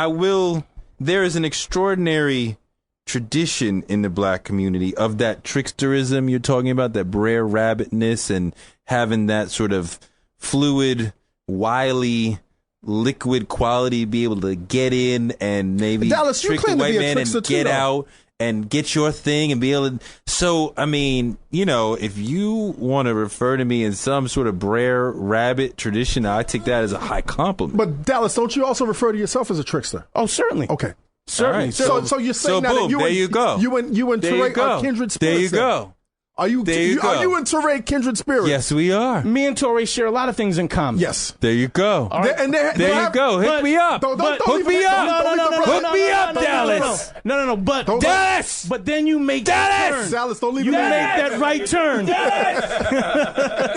will. There is an extraordinary tradition in the black community of that tricksterism you're talking about, that Brer Rabbitness, and having that sort of fluid, wily, liquid quality, be able to get in and maybe Dallas, you trick the claim to white be a man and trickster too, get though. out and get your thing and be able to. So, I mean, if you want to refer to me in some sort of Brer Rabbit tradition, I take that as a high compliment. But Dallas, don't you also refer to yourself as a trickster? Oh, certainly. Okay. Certainly. All right, So you're saying now boom, that there you go. You and Touré are kindred spirits. There you then? go. Are you? There you go. Are you and Touré kindred spirits? Yes, we are. Me and Touré share a lot of things in common. Yes. There you go. There you go. Hook me up. Hook me up. Hook me up, Dallas. No. But Dallas. But then you make Dallas. that turn. Dallas, don't leave You me make hanging. that right turn.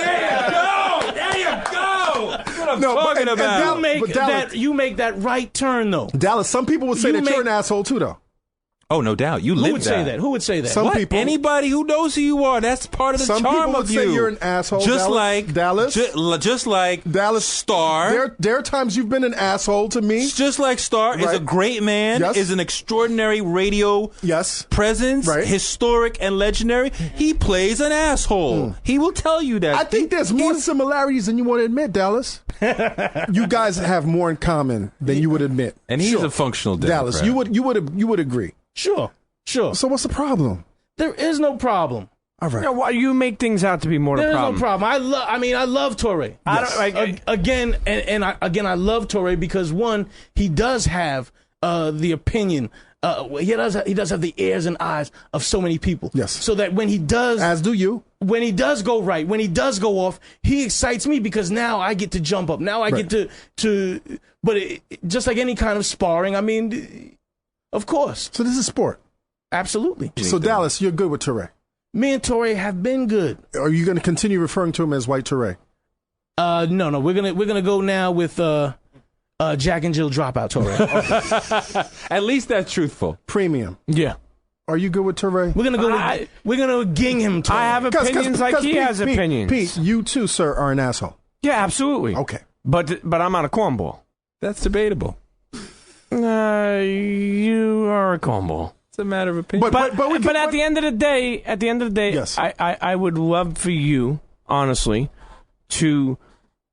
There you go. That's what I'm talking and about. You make that right turn though. Dallas, some people would say You that you're make- an asshole too, though. Oh, no doubt. You live Who would say that? Who would say that? Some What? people. Anybody who knows who you are, that's part of the Some charm people would of say you. you're an asshole, Just Dallas. like Dallas. just like Dallas Star. There are times you've been an asshole to me. Just like Star is Right. a great man, Yes. is an extraordinary radio Yes. presence, Right. historic and legendary. He plays an asshole. He will tell you that. I think there's more He's- similarities than you want to admit, Dallas. You guys have more in common than you would admit. and he's a functional Democrat. Dallas, you would agree. Sure. So what's the problem? There is no problem. All right. Why you make things out to be more There the is problem? no problem. I love Touré. Again, I love Touré because one, he does have the opinion. He does have the ears and eyes of so many people. Yes. So that when he does, As do you. when he does go right, when he does go off, he excites me because now I get to jump up. Now I Right. get to. But just like any kind of sparring, I mean, of course, So this is sport. absolutely. So Dallas, you're good with Touré. Me and Touré have been good. Are you going to continue referring to him as White Touré? No. We're gonna go now with Jack and Jill dropout, Touré. At least that's truthful. Premium. Yeah. Are you good with Touré? We're gonna ging him, Touré. I have opinions like he has opinions. Pete, you too, sir, are an asshole. Yeah, absolutely. Okay. But I'm not a cornball. That's debatable. You are a cornball. It's a matter of opinion. But at the end of the day, yes. I would love for you, honestly, to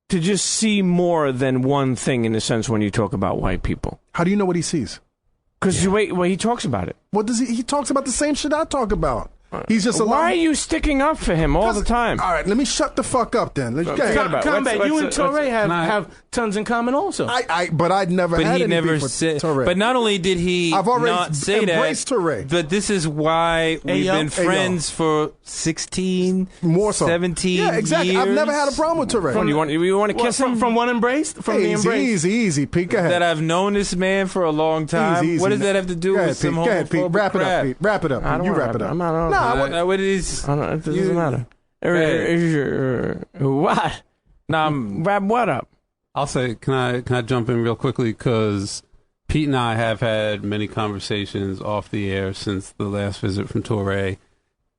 just see more than one thing in a sense when you talk about white people. How do you know what he sees? Because he talks about it. What does he talks about the same shit I talk about. He's just Why are you sticking up for him all the time? All right, let me shut the fuck up then. Combat, you and Touré have tons in common also. But I'd never had any beef with Touré. But not only did he not say that, Touré. But this is why we've been friends for 16, more so. 17 Yeah, exactly. years. I've never had a problem with Touré. You want to kiss him? From one embrace? From the embrace? Easy, Pete. Go ahead. That I've known this man for a long time. Easy. What does that have to do with some homophobic Go ahead, Pete. Wrap it crap? up, Pete. Wrap it up. You wrap it up. I'm not What is? it doesn't matter. What? Wrap what up? I'll say, can I jump in real quickly? Because Pete and I have had many conversations off the air since the last visit from Touré,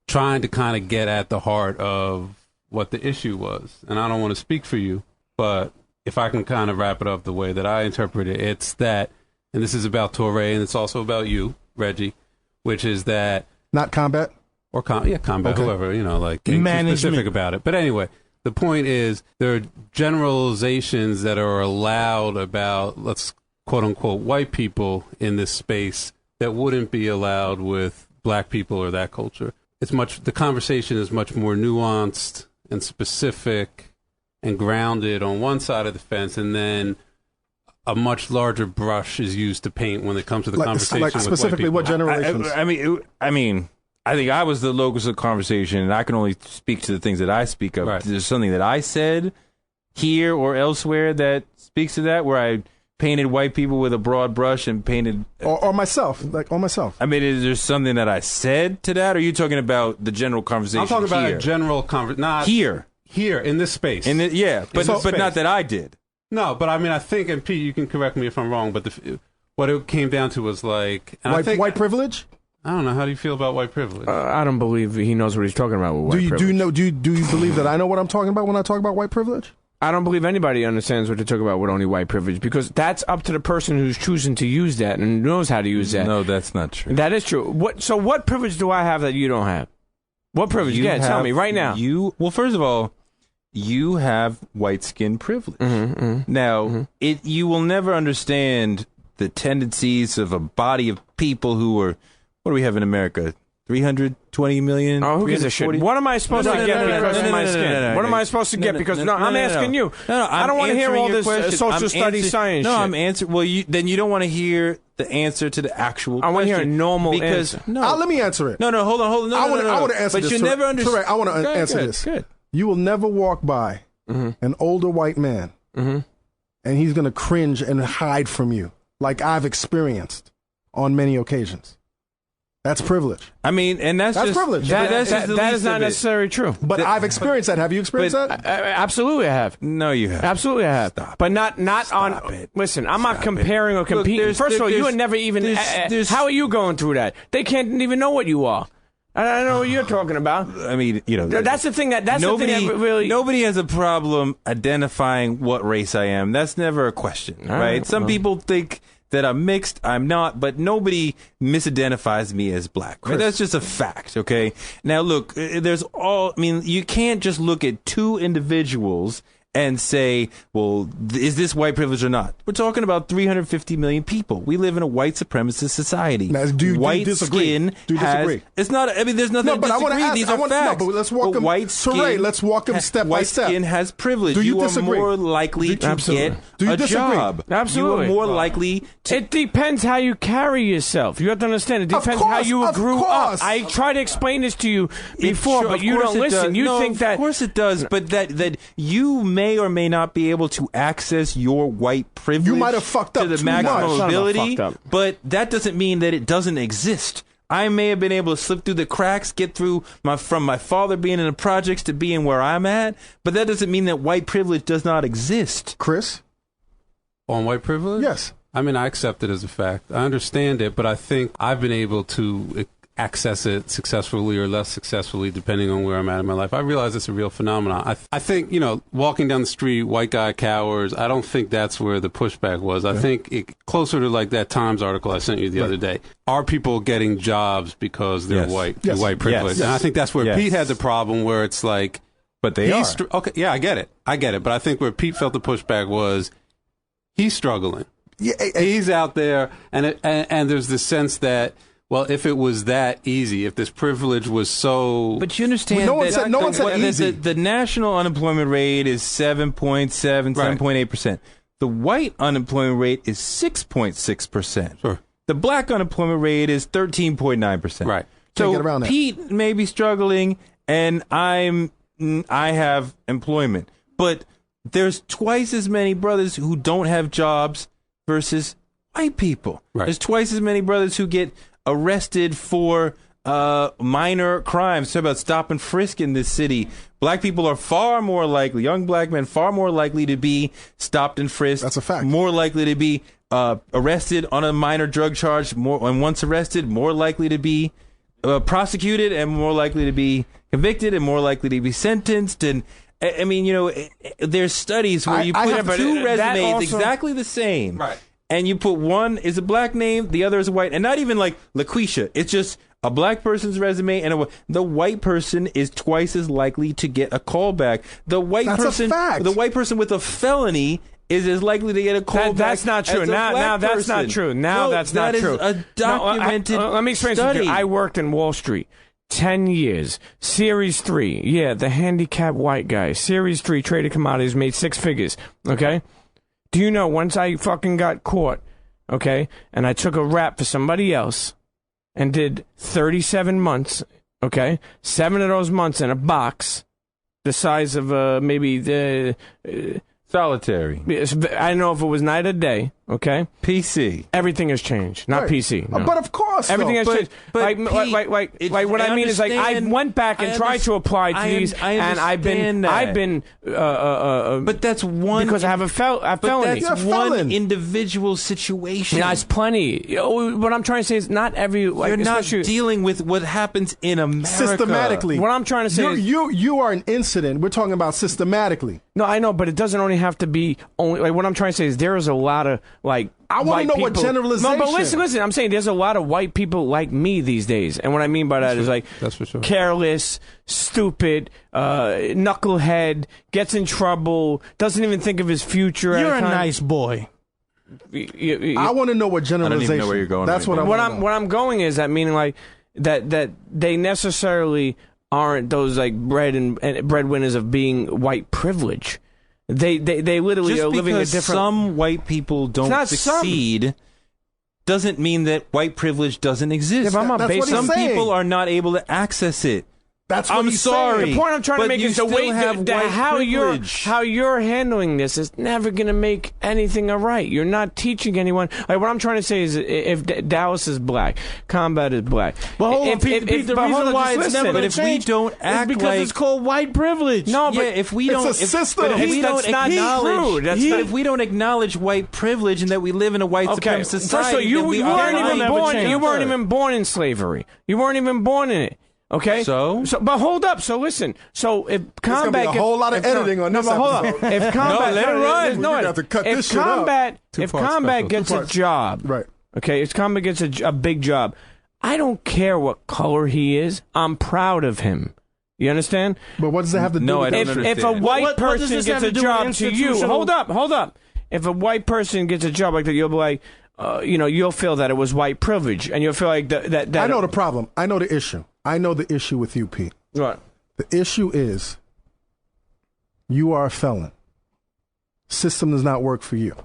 trying to kind of get at the heart of what the issue was. And I don't want to speak for you, but if I can kind of wrap it up the way that I interpret it, it's that, and this is about Touré, and it's also about you, Reggie, which is that... Not combat? Or combat, okay. Whoever, like being specific about it. But anyway, the point is there are generalizations that are allowed about, let's quote unquote, white people in this space that wouldn't be allowed with black people or that culture. The conversation is much more nuanced and specific and grounded on one side of the fence, and then a much larger brush is used to paint when it comes to the conversation with specifically white people. What generations? I mean, I think I was the locus of conversation, and I can only speak to the things that I speak of. Right. There's something that I said here or elsewhere that speaks to that, where I painted white people with a broad brush and painted... Or myself, on myself. I mean, is there something that I said to that, or are you talking about the general conversation I'm talking about here? a general conversation. Not here, in this space. But not that I did. No, but I mean, I think, and Pete, you can correct me if I'm wrong, but what it came down to was like... White privilege? I don't know. How do you feel about white privilege? I don't believe he knows what he's talking about with white privilege. Do you believe that I know what I'm talking about when I talk about white privilege? I don't believe anybody understands what to talk about with only white privilege, because that's up to the person who's choosing to use that and knows how to use that. No, that's not true. That is true. What privilege do I have that you don't have? What privilege? Tell me right now. Well, first of all, you have white skin privilege. Now, you will never understand the tendencies of a body of people who are, what do we have in America? 320 million? Oh, who gives a shit? What am I supposed to get because of my skin? What am I supposed to get because... No, I'm asking you. I don't want to hear all this social studies science shit. No, I'm answering... Well, then you don't want to hear the answer to the actual question. I want to hear a normal answer. No. Let me answer it. No, hold on. I want to answer this. But you never understand... I want to answer this. Good. You will never walk by an older white man and he's going to cringe and hide from you like I've experienced on many occasions. That's privilege. I mean, and that's just privilege. That is not necessarily true. But I've experienced that. Have you experienced that? Absolutely, I have. No, you have. Absolutely, I have. Stop but not on. It. Listen, I'm not comparing or competing. First of all, you would never even. How are you going through that? They can't even know what you are. I don't know what you're talking about. I mean, that's the thing. That's nobody, the thing that really. Nobody has a problem identifying what race I am. That's never a question, right? Some people think that I'm mixed, I'm not, but nobody misidentifies me as black. Right? That's just a fact, okay? Now, look, you can't just look at two individuals and say, well, is this white privilege or not? We're talking about 350 million people. We live in a white supremacist society. Now, do you disagree? Skin do you disagree? It's not, I mean, there's nothing to disagree. These are facts. No, but let's walk him, white skin, let's walk him step by step. White skin has privilege. Do you disagree? Are more likely to get a job. Absolutely. You are more likely to... It depends how you carry yourself. You have to understand. It depends how you grew up. I tried to explain this to you before, but you don't listen. You think that... Of course it does, but that you may or may not be able to access your white privilege. You might have fucked up to the maximum ability, but that doesn't mean that it doesn't exist. I may have been able to slip through the cracks, get through from my father being in the projects to being where I'm at, but that doesn't mean that white privilege does not exist. Chris? On white privilege? Yes. I mean, I accept it as a fact. I understand it, but I think I've been able to access it successfully or less successfully, depending on where I'm at in my life. I realize it's a real phenomenon. I think, walking down the street, white guy cowers, I don't think that's where the pushback was. I think closer to like that Times article I sent you the other day. Are people getting jobs because they're white, through white privilege? And I think that's where Pete had the problem, where it's like, but they are. Okay, yeah, I get it. But I think where Pete felt the pushback was he's struggling. Yeah, he's out there, and there's this sense that, well, if it was that easy, if this privilege was so... But you understand no one said easy. The national unemployment rate is 7.7, 7.8%. The white unemployment rate is 6.6%. Sure. The black unemployment rate is 13.9%. Right. So Pete may be struggling, and I have employment. But there's twice as many brothers who don't have jobs versus white people. Right. There's twice as many brothers who get arrested for minor crimes. Talk about stop and frisk in this city. Black people are far more likely, young black men, far more likely to be stopped and frisked. That's a fact. More likely to be arrested on a minor drug charge. And once arrested, more likely to be prosecuted, and more likely to be convicted, and more likely to be sentenced. And I mean, there's studies where you put two resumes exactly the same. Right. And you put one is a black name, the other is a white, and not even like LaQuisha. It's just a black person's resume, and the white person is twice as likely to get a call back. The white person with a felony is as likely to get a call back. That's not true. Now that's not true. That's not true. That is a documented let me explain something to you. I worked in Wall Street 10 years. Series 3. Yeah, the handicapped white guy. Series 3 traded commodities, made 6 figures. Okay? Do you know, once I fucking got caught, okay, and I took a rap for somebody else and did 37 months, okay, 7 of those months in a box the size of maybe the... solitary. I don't know if it was night or day, okay? PC. Everything has changed, not PC. No. But of course, everything has changed. But Pete, what I mean is, like, I went back and tried to apply to these, and I've been, but that's one because I have a felony. But that's one individual situation. That's plenty. What I'm trying to say is, not every. You're not dealing with what happens in America systematically. What I'm trying to say is, you are an incident. We're talking about systematically. No, I know, but it doesn't only have to be only. Like, what I'm trying to say is, there is a lot of like. I want to know what generalization. No, but listen. I'm saying there's a lot of white people like me these days, and what I mean by that is, like, that's for sure. Careless, stupid, knucklehead, gets in trouble, doesn't even think of his future. You're a nice boy. I want to know what generalization. I don't even know where you're going. That's what I'm going is that, meaning like that they necessarily aren't those like breadwinners of being white privilege. They literally just are living a because different. Some white people don't succeed doesn't mean that white privilege doesn't exist. Some people are not able to access it. That's what he's sorry. saying. The point I'm trying to make is the way how you're handling this is never going to make anything right. You're not teaching anyone. Like, what I'm trying to say is, if Dallas is black, Combat is black. But hold on, Pete, the reason why it's never going to change, we don't act is because it's called white privilege. No, but if we don't, it's a system. If we don't acknowledge white privilege and that we live in a white supremacist society, you weren't even born in slavery. You weren't even born in it. Okay. So, but hold up. So listen. So if Combat gets a whole lot of editing on this hold up. If Combat, let it run. No, have to cut this shit up. If Combat gets a job, right? Okay. If Combat gets a big job, I don't care what color he is. I'm proud of him. You understand? But what does that have to do? No, with I don't understand. If a white person gets a job to you, hold up. If a white person gets a job like that, you'll be like, you'll feel that it was white privilege, and you'll feel like that. I know the problem. I know the issue. I know the issue with you, Pete. Right. The issue is you are a felon. System does not work for you.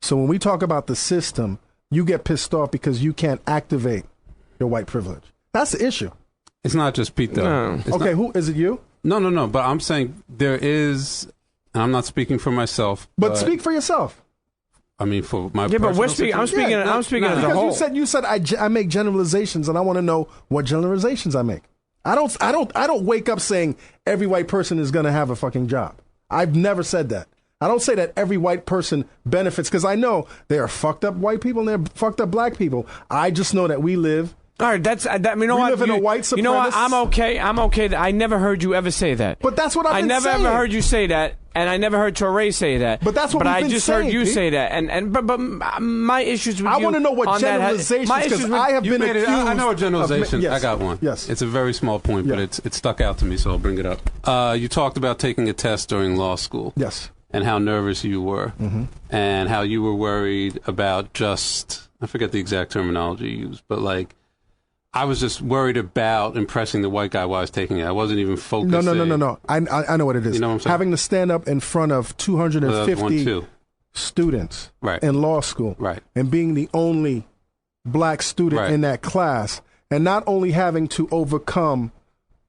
So when we talk about the system, you get pissed off because you can't activate your white privilege. That's the issue. It's not just Pete, though. No. Okay, who is it? You? No. But I'm saying there is, and I'm not speaking for myself. But speak for yourself. I mean, for my but I'm speaking as a whole. You said I make generalizations, and I want to know what generalizations I make. I don't wake up saying every white person is going to have a fucking job. I've never said that. I don't say that every white person benefits, because I know there are fucked up white people and there are fucked up black people. I just know that we live. All right, you know we what? live in a white supremacist. You know what? I'm okay. I never heard you ever say that. But that's what I've been saying. I never heard you say that, and I never heard Touré say that. But that's what we've been saying, I just heard you Pete. say that. But my issues with I you want to know what generalizations, because I have been accused. I know a generalization. Yes. I got one. Yes. It's a very small point, but it stuck out to me, so I'll bring it up. You talked about taking a test during law school. Yes. And how nervous you were, and how you were worried about I forget the exact terminology you used, but like, I was just worried about impressing the white guy while I was taking it. I wasn't even focusing. No. I know what it is. You know what I'm saying? Having to stand up in front of 250 students in law school, and being the only black student in that class, and not only having to overcome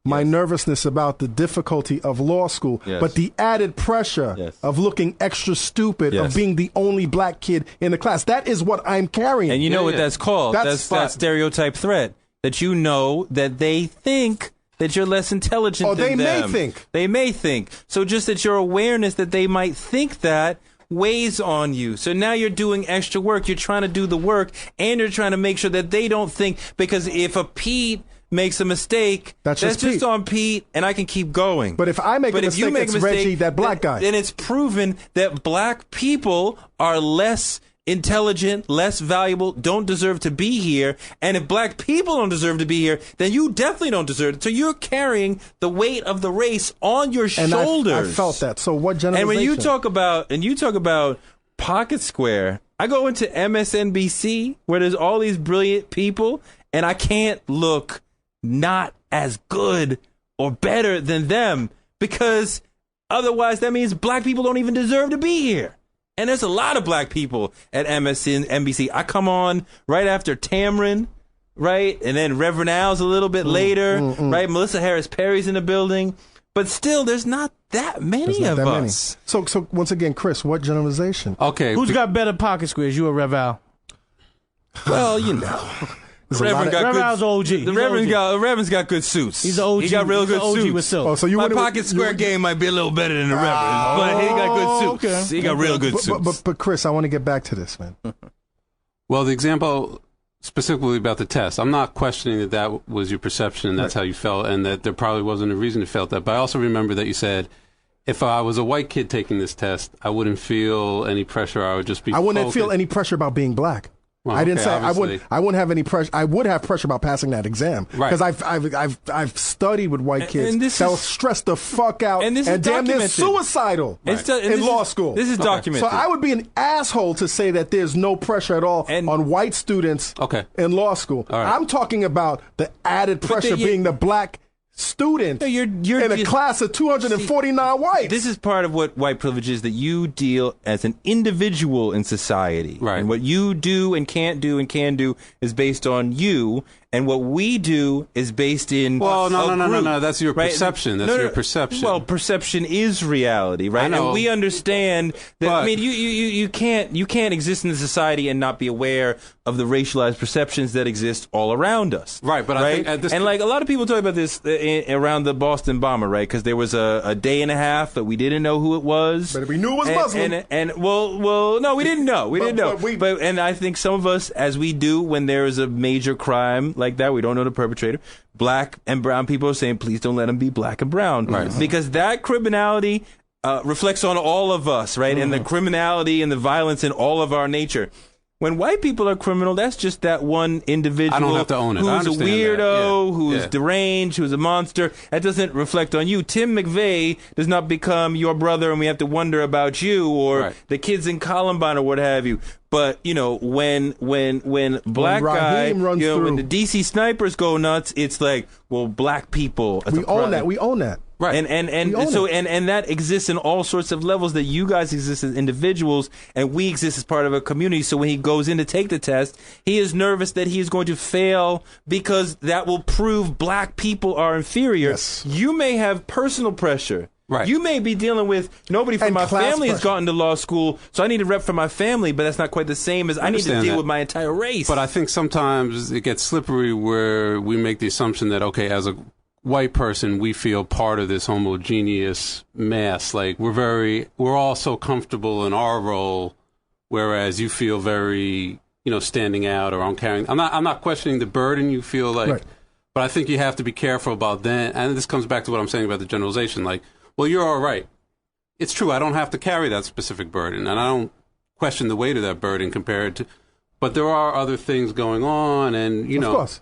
my nervousness about the difficulty of law school, but the added pressure of looking extra stupid, of being the only black kid in the class. That is what I'm carrying. And you know what that's called? That's that stereotype threat. That you know that they think that you're less intelligent than them. They may think. So just that your awareness that they might think that weighs on you. So now you're doing extra work. You're trying to do the work, and you're trying to make sure that they don't think, because if a Pete makes a mistake, that's just on Pete, and I can keep going. But if I make a mistake, it's Reggie, that black guy. Then it's proven that black people are less intelligent, less valuable, don't deserve to be here. And if black people don't deserve to be here, then you definitely don't deserve it. So you're carrying the weight of the race on your shoulders. I felt that. So what generalization? And when you talk about Pocket Square, I go into MSNBC where there's all these brilliant people, and I can't look not as good or better than them, because otherwise that means black people don't even deserve to be here. And there's a lot of black people at MSNBC. I come on right after Tamron, right? And then Reverend Al's a little bit later, right? Melissa Harris Perry's in the building. But still, there's not that many of us. So once again, Chris, what generalization? Okay. Who's got better pocket squares, you or Rev Al? Well, you know. Reverend Al's OG. The Reverend's got good suits. He's an OG. He got real good OG suits. with silk. Oh, so my Pocket Square game might be a little better than the Reverend, but he got good suits. Okay. He got real good suits. But Chris, I want to get back to this, man. Well, the example specifically about the test, I'm not questioning that was your perception and that's how you felt, and that there probably wasn't a reason you felt that. But I also remember that you said, if I was a white kid taking this test, I wouldn't feel any pressure. I would just be. I wouldn't feel any pressure about being black. Well, I didn't say obviously. I wouldn't have any pressure. I would have pressure about passing that exam, because I've studied with white kids that will stress the fuck out and damn near suicidal in law school. This is documented. So I would be an asshole to say that there's no pressure at all on white students in law school. I'm talking about the added pressure being the black student in a class of 249 whites. This is part of what white privilege is, that you deal as an individual in society. Right. And what you do and can't do and can do is based on you. And what we do is based in no. That's your perception. That's your perception. Well, perception is reality, right? I know. And we understand that. I mean, you can't exist in the society and not be aware of the racialized perceptions that exist all around us. Right. But I think at this like a lot of people talk about this around the Boston bomber, right? Because there was a day and a half that we didn't know who it was. But we knew it was Muslim. No, we didn't know. We didn't know. And I think some of us, as we do when there is a major crime like that, we don't know the perpetrator. Black and brown people are saying, please don't let him be black and brown. Right. Because that criminality reflects on all of us, right? And the criminality and the violence in all of our nature. When white people are criminal, that's just that one individual. I don't have to own it. Who's a weirdo, who's deranged, who's a monster. That doesn't reflect on you. Tim McVeigh does not become your brother, and we have to wonder about you, or the kids in Columbine, or what have you. But when black guy, when the DC snipers go nuts, it's like, well, black people. We own that. Right. And that exists in all sorts of levels, that you guys exist as individuals and we exist as part of a community. So when he goes in to take the test, he is nervous that he is going to fail because that will prove black people are inferior. Yes. You may have personal pressure. Right. You may be dealing with nobody from my family has gotten to law school, so I need to rep for my family, but that's not quite the same as I need to deal with my entire race. But I think sometimes it gets slippery where we make the assumption that, okay, as a white person, we feel part of this homogeneous mass. Like we're all so comfortable in our role, whereas you feel very, standing out or I'm not questioning the burden you feel like, right. But I think you have to be careful about that. And this comes back to what I'm saying about the generalization. Like, well, you're all right. It's true. I don't have to carry that specific burden, and I don't question the weight of that burden compared to, but there are other things going on, and of course.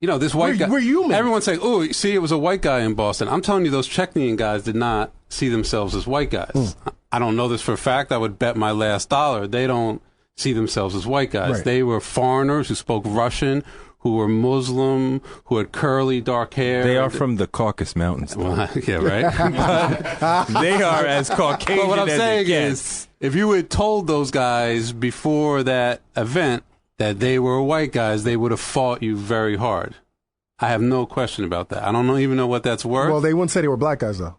This white guy. We're human. Everyone's saying, "Oh, see, it was a white guy in Boston." I'm telling you, those Czechnian guys did not see themselves as white guys. I don't know this for a fact. I would bet my last dollar they don't see themselves as white guys. Right. They were foreigners who spoke Russian, who were Muslim, who had curly, dark hair. They are from the Caucasus Mountains. Well, yeah, right. They are as Caucasian but what I'm as saying it gets. is, if you had told those guys before that event that they were white guys, they would have fought you very hard. I have no question about that. I don't even know what that's worth. Well, they wouldn't say they were black guys, though.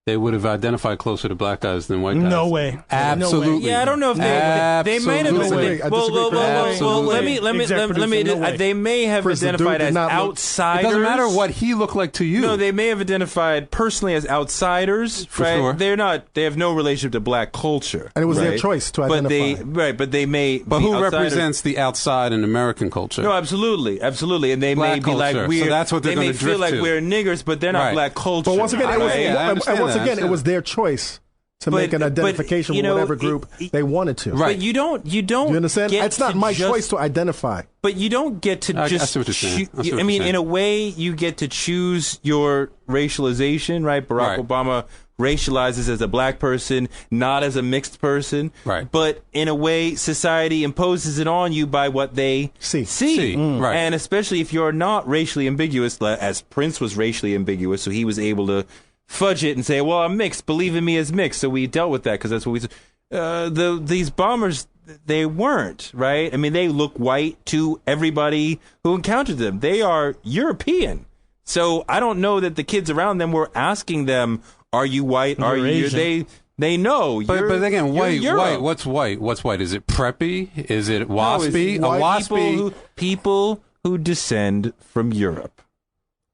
They would have identified closer to black guys than white guys. No way. Absolutely. No way. Yeah, I don't know if they might have. Well, let me. They may have identified as outsiders. It doesn't matter what he looked like to you. No, they may have identified personally as outsiders. For right? sure. They're not. They have no relationship to black culture. And it was right? their choice to identify. But they may. But who represents the outside in American culture? No, absolutely. And they black may be culture. like we're. So that's what they're they may going to feel drift like to. we're niggers, but they're not Right. black culture. But once again, it was their choice to make an identification with whatever group they wanted to. Right. But you don't. Do you understand? It's not my choice to identify. But you don't get to just. I see what you're saying. I mean, in a way, you get to choose your racialization, right? Barack Obama racializes as a black person, not as a mixed person. Right. But in a way, society imposes it on you by what they see. Right. And especially if you're not racially ambiguous, as Prince was racially ambiguous, so he was able to fudge it and say, well, I'm mixed. Believe in me as mixed. So we dealt with that because that's what we... these bombers, they weren't, right? I mean, they look white to everybody who encountered them. They are European. So I don't know that the kids around them were asking them, are you white? Are you... They know. But again, white. Europe. What's white? What's white? Is it preppy? Is it waspy? No, a waspy... People who descend from Europe.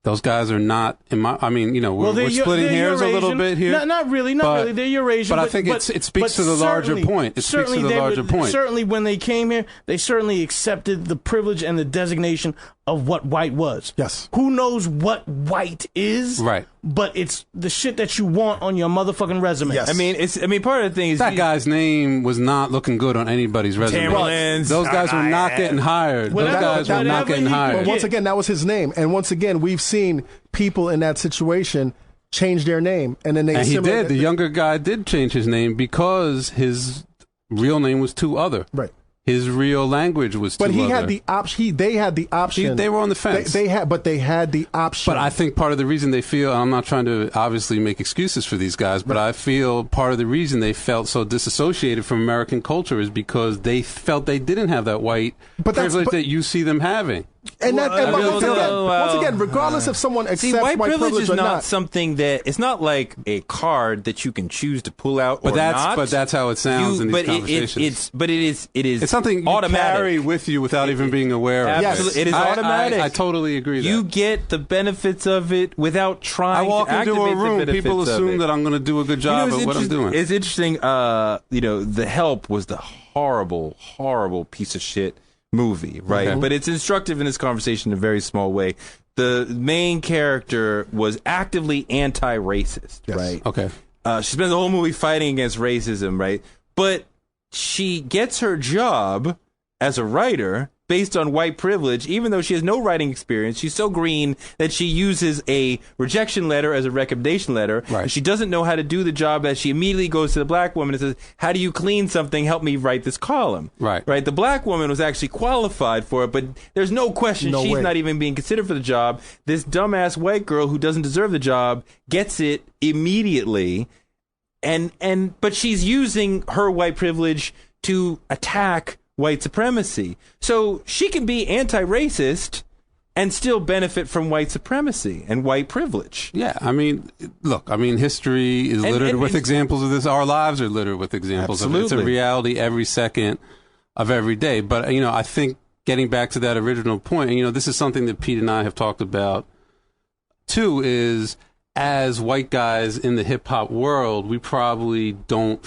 Those guys are not in my. I mean, we're splitting hairs Eurasian. a little bit here. Not really. They're Eurasian. But I think it speaks to the larger point. It speaks to the larger point. Certainly, when they came here, they certainly accepted the privilege and the designation of what white was. Yes. Who knows what white is? Right. But it's the shit that you want on your motherfucking resume. Yes. I mean, part of the thing is that guy's name was not looking good on anybody's resume. Timberlands. Those guys were not getting hired. Those guys were not getting hired. But once again, that was his name, and once again, we've seen people in that situation change their name, and then he did. The younger guy did change his name because his real name was two other. Right. His real language was but two he other. had the option. They had the option. They were on the fence. They had the option. But I think part of the reason they feel, I'm not trying to obviously make excuses for these guys, but I feel part of the reason they felt so disassociated from American culture is because they felt they didn't have that white privilege that you see them having. And once again, regardless if someone accepts white privilege is or not something that it's not like a card that you can choose to pull out or not. But that's how it sounds in these conversations. It is it's something you automatic. carry with you without even being aware of. Absolutely, it is automatic. I totally agree. You get the benefits of it without trying. I walk to into a room, people assume that I'm going to do a good job at what I'm doing. It's interesting. The Help was the horrible, horrible piece of shit movie, right? Okay. But it's instructive in this conversation in a very small way. The main character was actively anti-racist, right? Okay. She spends the whole movie fighting against racism, right? But she gets her job as a writer based on white privilege, even though she has no writing experience. She's so green that she uses a rejection letter as a recommendation letter. Right. She doesn't know how to do the job, as she immediately goes to the black woman and says, how do you clean something? Help me write this column. Right. The black woman was actually qualified for it, but there's no question she's not even being considered for the job. This dumbass white girl who doesn't deserve the job gets it immediately, but she's using her white privilege to attack white supremacy. So she can be anti-racist and still benefit from white supremacy and white privilege. Yeah, I mean, look, history is littered with examples of this. Our lives are littered with examples of it. It's a reality every second of every day. But, I think getting back to that original point, this is something that Pete and I have talked about Two is, as white guys in the hip hop world, we probably don't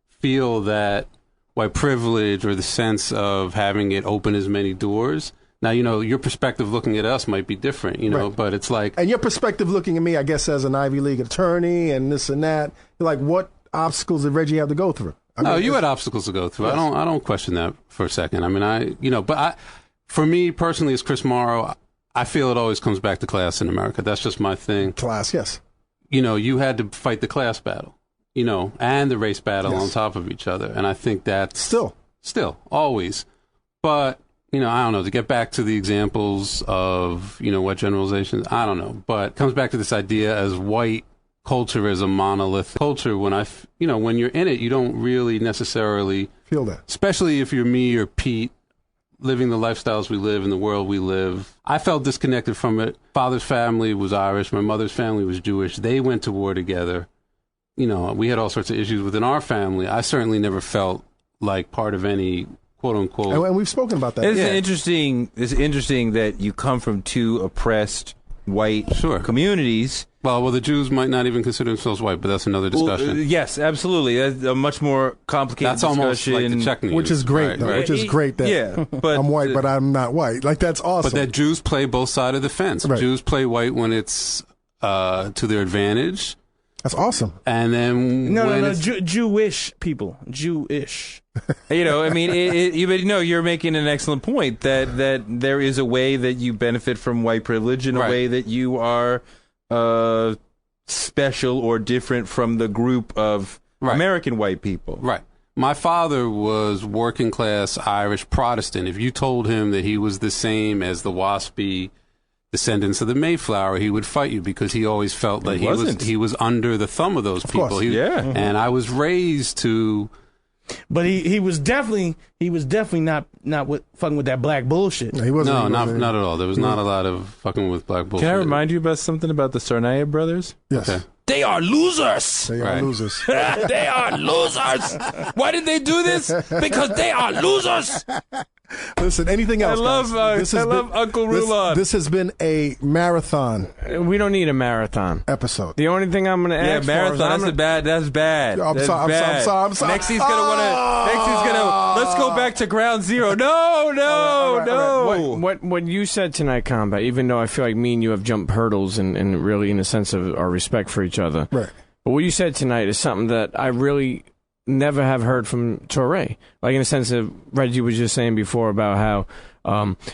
feel that white privilege or the sense of having it open as many doors. Now, your perspective looking at us might be different, but it's like... And your perspective looking at me, I guess, as an Ivy League attorney and this and that, you're like, what obstacles did Reggie have to go through? You had obstacles to go through. Yes. I don't question that for a second. I mean, for me personally, as Chris Morrow, I feel it always comes back to class in America. That's just my thing. Class, yes. You had to fight the class battle, and the race battle on top of each other. And I think that's... Still, always. But... I don't know, to get back to the examples of, what generalizations, I don't know. But it comes back to this idea as white culture as a monolith culture. When when you're in it, you don't really necessarily feel that. Especially if you're me or Pete, living the lifestyles we live in the world we live. I felt disconnected from it. Father's family was Irish. My mother's family was Jewish. They went to war together. We had all sorts of issues within our family. I certainly never felt like part of any... quote unquote, and we've spoken about that. It's interesting that you come from two oppressed white communities. Well, the Jews might not even consider themselves white, but that's another discussion. Yes, absolutely. That's a much more complicated discussion. Almost like the check news. Which is great, right. Which is great that but, I'm white, but I'm not white. Like, that's awesome. But that Jews play both sides of the fence. Right. Jews play white when it's to their advantage. That's awesome. And then Jewish people, Jewish. You're making an excellent point that there is a way that you benefit from white privilege and a way that you are special or different from the group of American white people. Right. My father was working class Irish Protestant. If you told him that he was the same as the waspy descendants of the Mayflower, he would fight you because he always felt that he was under the thumb of those people. And I was raised to... But he was definitely not fucking with that black bullshit. No, he wasn't. Not at all. There was not a lot of fucking with black bullshit. Can I remind you about something about the Sarnaya brothers? Yes. Okay. They are losers. They are losers. They are losers. Why did they do this? Because they are losers. Listen, anything else? I love Uncle Rulon. This has been a marathon. We don't need a marathon episode. The only thing I'm going to ask marathon. For That's bad. I'm sorry. Next he's gonna. Let's go back to ground zero. No. What you said tonight, Combat. Even though I feel like me and you have jumped hurdles and really in a sense of our respect for each other. Right. But what you said tonight is something that I really never have heard from Touré. Like in a sense of Reggie was just saying before about how,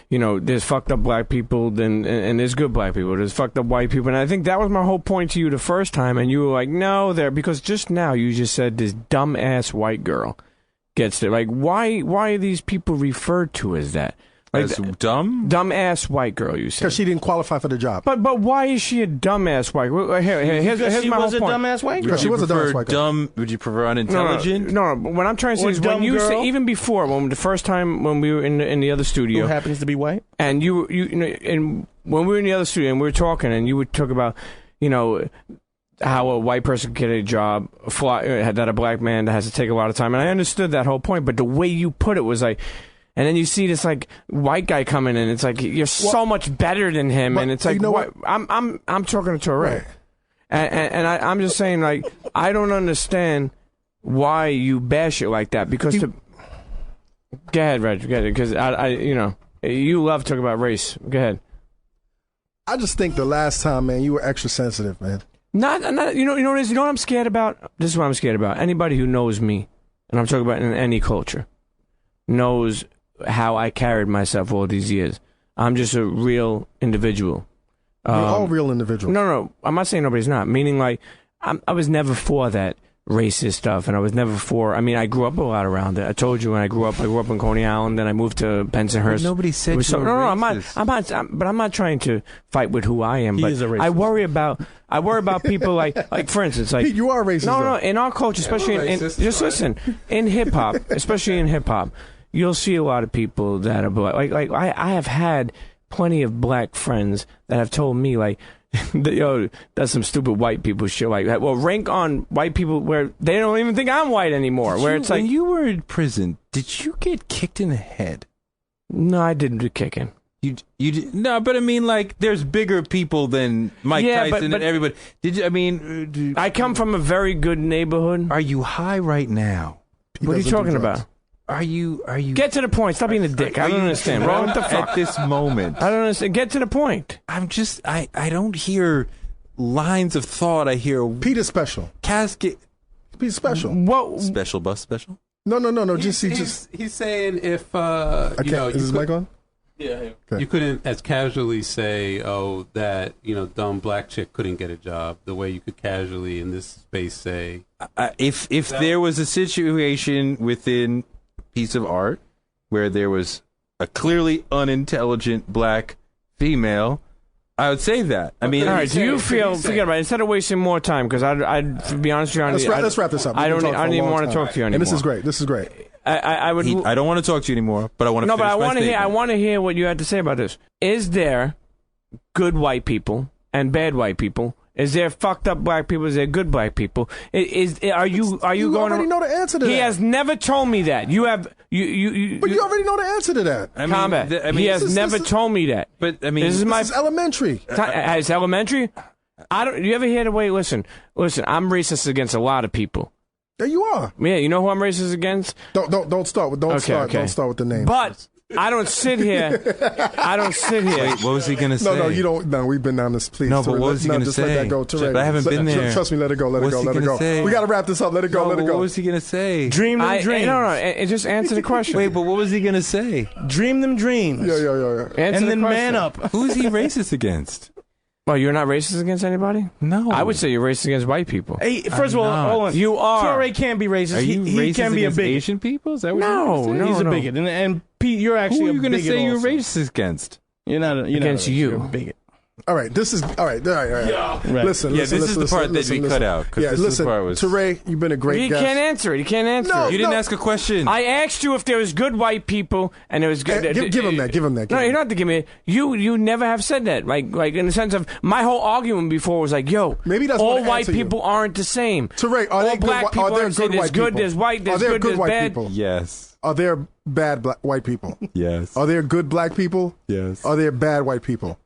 there's fucked up black people and there's good black people. There's fucked up white people. And I think that was my whole point to you the first time. And you were like, no, because just now you just said this dumb-ass white girl gets there. Like, why are these people referred to as that? Like, as dumb? Dumb-ass white girl, you said. Because she didn't qualify for the job. But why is she a dumbass white girl? Here's my whole point. She was a dumbass white girl. She was a dumbass white girl. Would you prefer unintelligent? No, what I'm trying to say is when you say, even before, the first time when we were in the other studio. Who happens to be white? And and when we were in the other studio and we were talking and you would talk about, how a white person can get a job that a black man has to take a lot of time. And I understood that whole point, but the way you put it was like... And then you see this like white guy coming in. It's like you're so much better than him, and it's like I'm talking to Touré, right. and I'm just saying like I don't understand why you bash it like that because go ahead, Reg, because I you love talking about race. Go ahead. I just think the last time, man, you were extra sensitive, man. Not you know what I'm scared about. This is what I'm scared about. Anybody who knows me, and I'm talking about in any culture, knows how I carried myself all these years. I'm just a real individual. You're all real individuals. No, I'm not saying nobody's not. Meaning, like, I was never for that racist stuff, and I was never for... I mean, I grew up a lot around it. I told you when I grew up in Coney Island, then I moved to Bensonhurst. But nobody said you were racist. I'm not trying to fight with who I am, but I worry about people like for instance, like... You are racist. No, in our culture, especially listen, in hip-hop, especially in hip-hop, you'll see a lot of people that are black. Like I have had plenty of black friends that have told me, like, yo, that's some stupid white people shit like that. Well, rank on white people where they don't even think I'm white anymore. It's like... When you were in prison, did you get kicked in the head? No, I didn't do kicking. No, but I mean, like, there's bigger people than Mike Tyson and everybody. I come from a very good neighborhood. Are you high right now? What are you talking about? Are you? Get to the point. Stop being a dick. I don't understand. What the fuck? At this moment, I don't understand. Get to the point. I don't hear lines of thought. I hear Pete is special. Casket. Pete's special. What? Special bus special? No. He's saying if is his mic on? Yeah. Okay. You couldn't as casually say, "Oh, that dumb black chick couldn't get a job." The way you could casually in this space say, if there was a situation within a piece of art where there was a clearly unintelligent black female, I would say that. I mean, all right. Do you feel? Forget about it. Instead of wasting more time, because to be honest with you, let's wrap this up. I don't even want to talk to you anymore. And this is great. I would. I don't want to talk to you anymore, but I want to. No, but I want to hear. I want to hear what you had to say about this. Is there good white people and bad white people? Is there fucked up black people? Is there good black people? Are you you going? Already know the answer to that. He has never told me that. You have you. But you already know the answer to that. Combat. He has never told me that. But I mean, this is elementary. It's elementary. You ever hear the way? Listen. I'm racist against a lot of people. There you are. Yeah, you know who I'm racist against? Don't start with Don't start with the name. But I don't sit here. Wait, what was he gonna say? No, you don't. No, we've been down this. Please. No, but what was he gonna just say? Let that go. Touré. But I haven't been there. Trust me. Let it go. Let it go. Say? We got to wrap this up. Let it go. Let it go. What was he gonna say? Dream them dreams. No. Just answer the question. Wait, but what was he gonna say? Dream them dreams. Yeah. And then man up. Who's he racist against? Well, you're not racist against anybody? No. I would say you're racist against white people. Hey, first of all, hold on. You are. Touré can't be racist. Are you he racist can be a against bigot. Asian people? Is that what No, you're He's a bigot. And Pete, you're actually Who are you going to say you're also. racist against? You're not against you. You're a bigot. All right, this is all right. Right. Listen, this is the part that we cut out. Yeah, listen, part was... Touré, you've been a great guest. You can't answer it. You can't answer it. You didn't ask a question. I asked you if there was good white people and there was good. Give him that. No, you don't have to give me. You never have said that. Like in the sense of my whole argument before was like, yo, maybe that's all white people aren't the same. Touré, all black people aren't the same. There's good. There's white. There's good. There's bad. People? Yes. Are there bad white people? Yes. Are there good black people? Yes. Are there bad white people?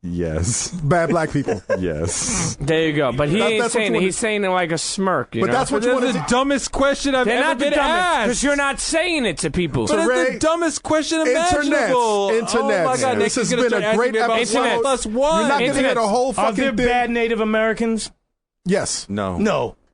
Yes. Bad black people. Yes. There you go. But he ain't saying it. He's saying it like a smirk. You know? That's what you want to do. That's the dumbest question I've ever been asked. Because you're not saying it to people. But it's the dumbest question imaginable. Internet. Oh my God, this has been a great episode. Internet. +1. You're not going to hear the whole Are fucking there thing. bad Native Americans? Yes. No.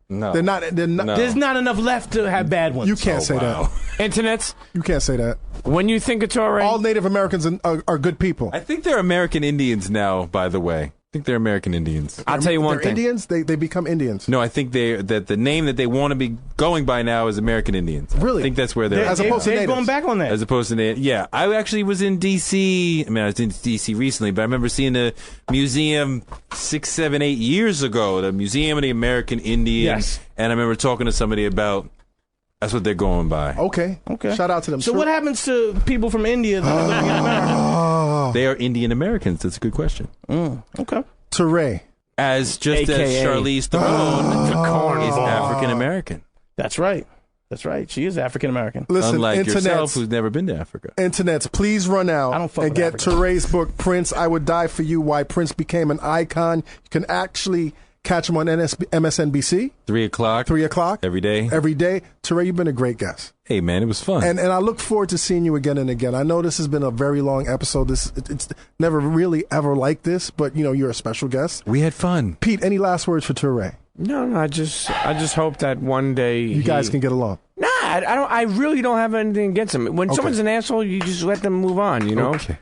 They're not. No. There's not enough left to have bad ones. You can't say that. Internets. You can't say that. When you think it's already all Native Americans are good people. I think they're American Indians now, by the way. I think they're American Indians. I'll tell you one thing. Indians? They become Indians. No, I think that the name that they want to be going by now is American Indians. Really? I think that's where they're as opposed to they're natives. going back on that. As opposed to yeah. I actually was in D.C. I mean, I was in D.C. recently, but I remember seeing the museum 6, 7, 8 years ago, the Museum of the American Indian. Yes. And I remember talking to somebody about that's what they're going by. Okay. Shout out to them. So what happens to people from India that are living in America? They are Indian Americans. That's a good question. Okay. Touré. As AKA. Charlize Theron is African American. That's right. She is African American. Listen, unlike yourself, internets, who's never been to Africa. Internets, please run out I don't fuck and with get Africa. Touré's book, Prince, I Would Die For You, Why Prince Became an Icon. You can actually catch him on MSNBC. 3 o'clock. 3 o'clock. Every day. Every day. Touré, you've been a great guest. Hey, man, it was fun. And I look forward to seeing you again and again. I know this has been a very long episode. It's never really ever like this, but you're a special guest. We had fun. Pete, any last words for Touré? No, I just hope that one day you guys can get along. Nah, I really don't have anything against him. When someone's an asshole, you just let them move on. Okay.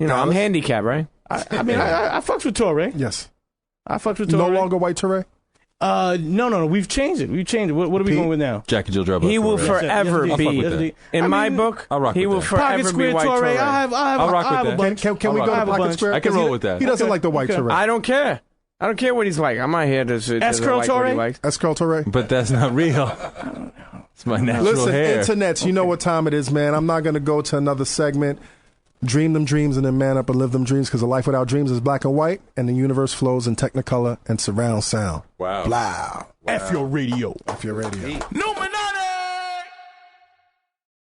I'm handicapped, right? I mean, I fucked with Touré. Yes. I fucked with Touré. No longer white Touré? No. We've changed it. What are we going with now? Jack and Jill Drop. He will forever Yes, be. indeed. In my book, I'll rock he with will that. forever Pocket be Square white Touré. Touré. I'll rock with have a that. bunch. Can we go to have a Pocket bunch. Square? I can 'Cause roll with that. He doesn't like the white Touré. I don't care. I don't care what he's like. I'm not here to S-curl like what he Touré? likes. S-curl Touré? But that's not real. It's my natural Listen, hair. internets, you know what time it is, man. I'm not going to go to another segment. Dream them dreams and then man up and live them dreams, because a life without dreams is black and white, and the universe flows in technicolor and surround sound. Wow. Blah. F your radio. F your radio. No man.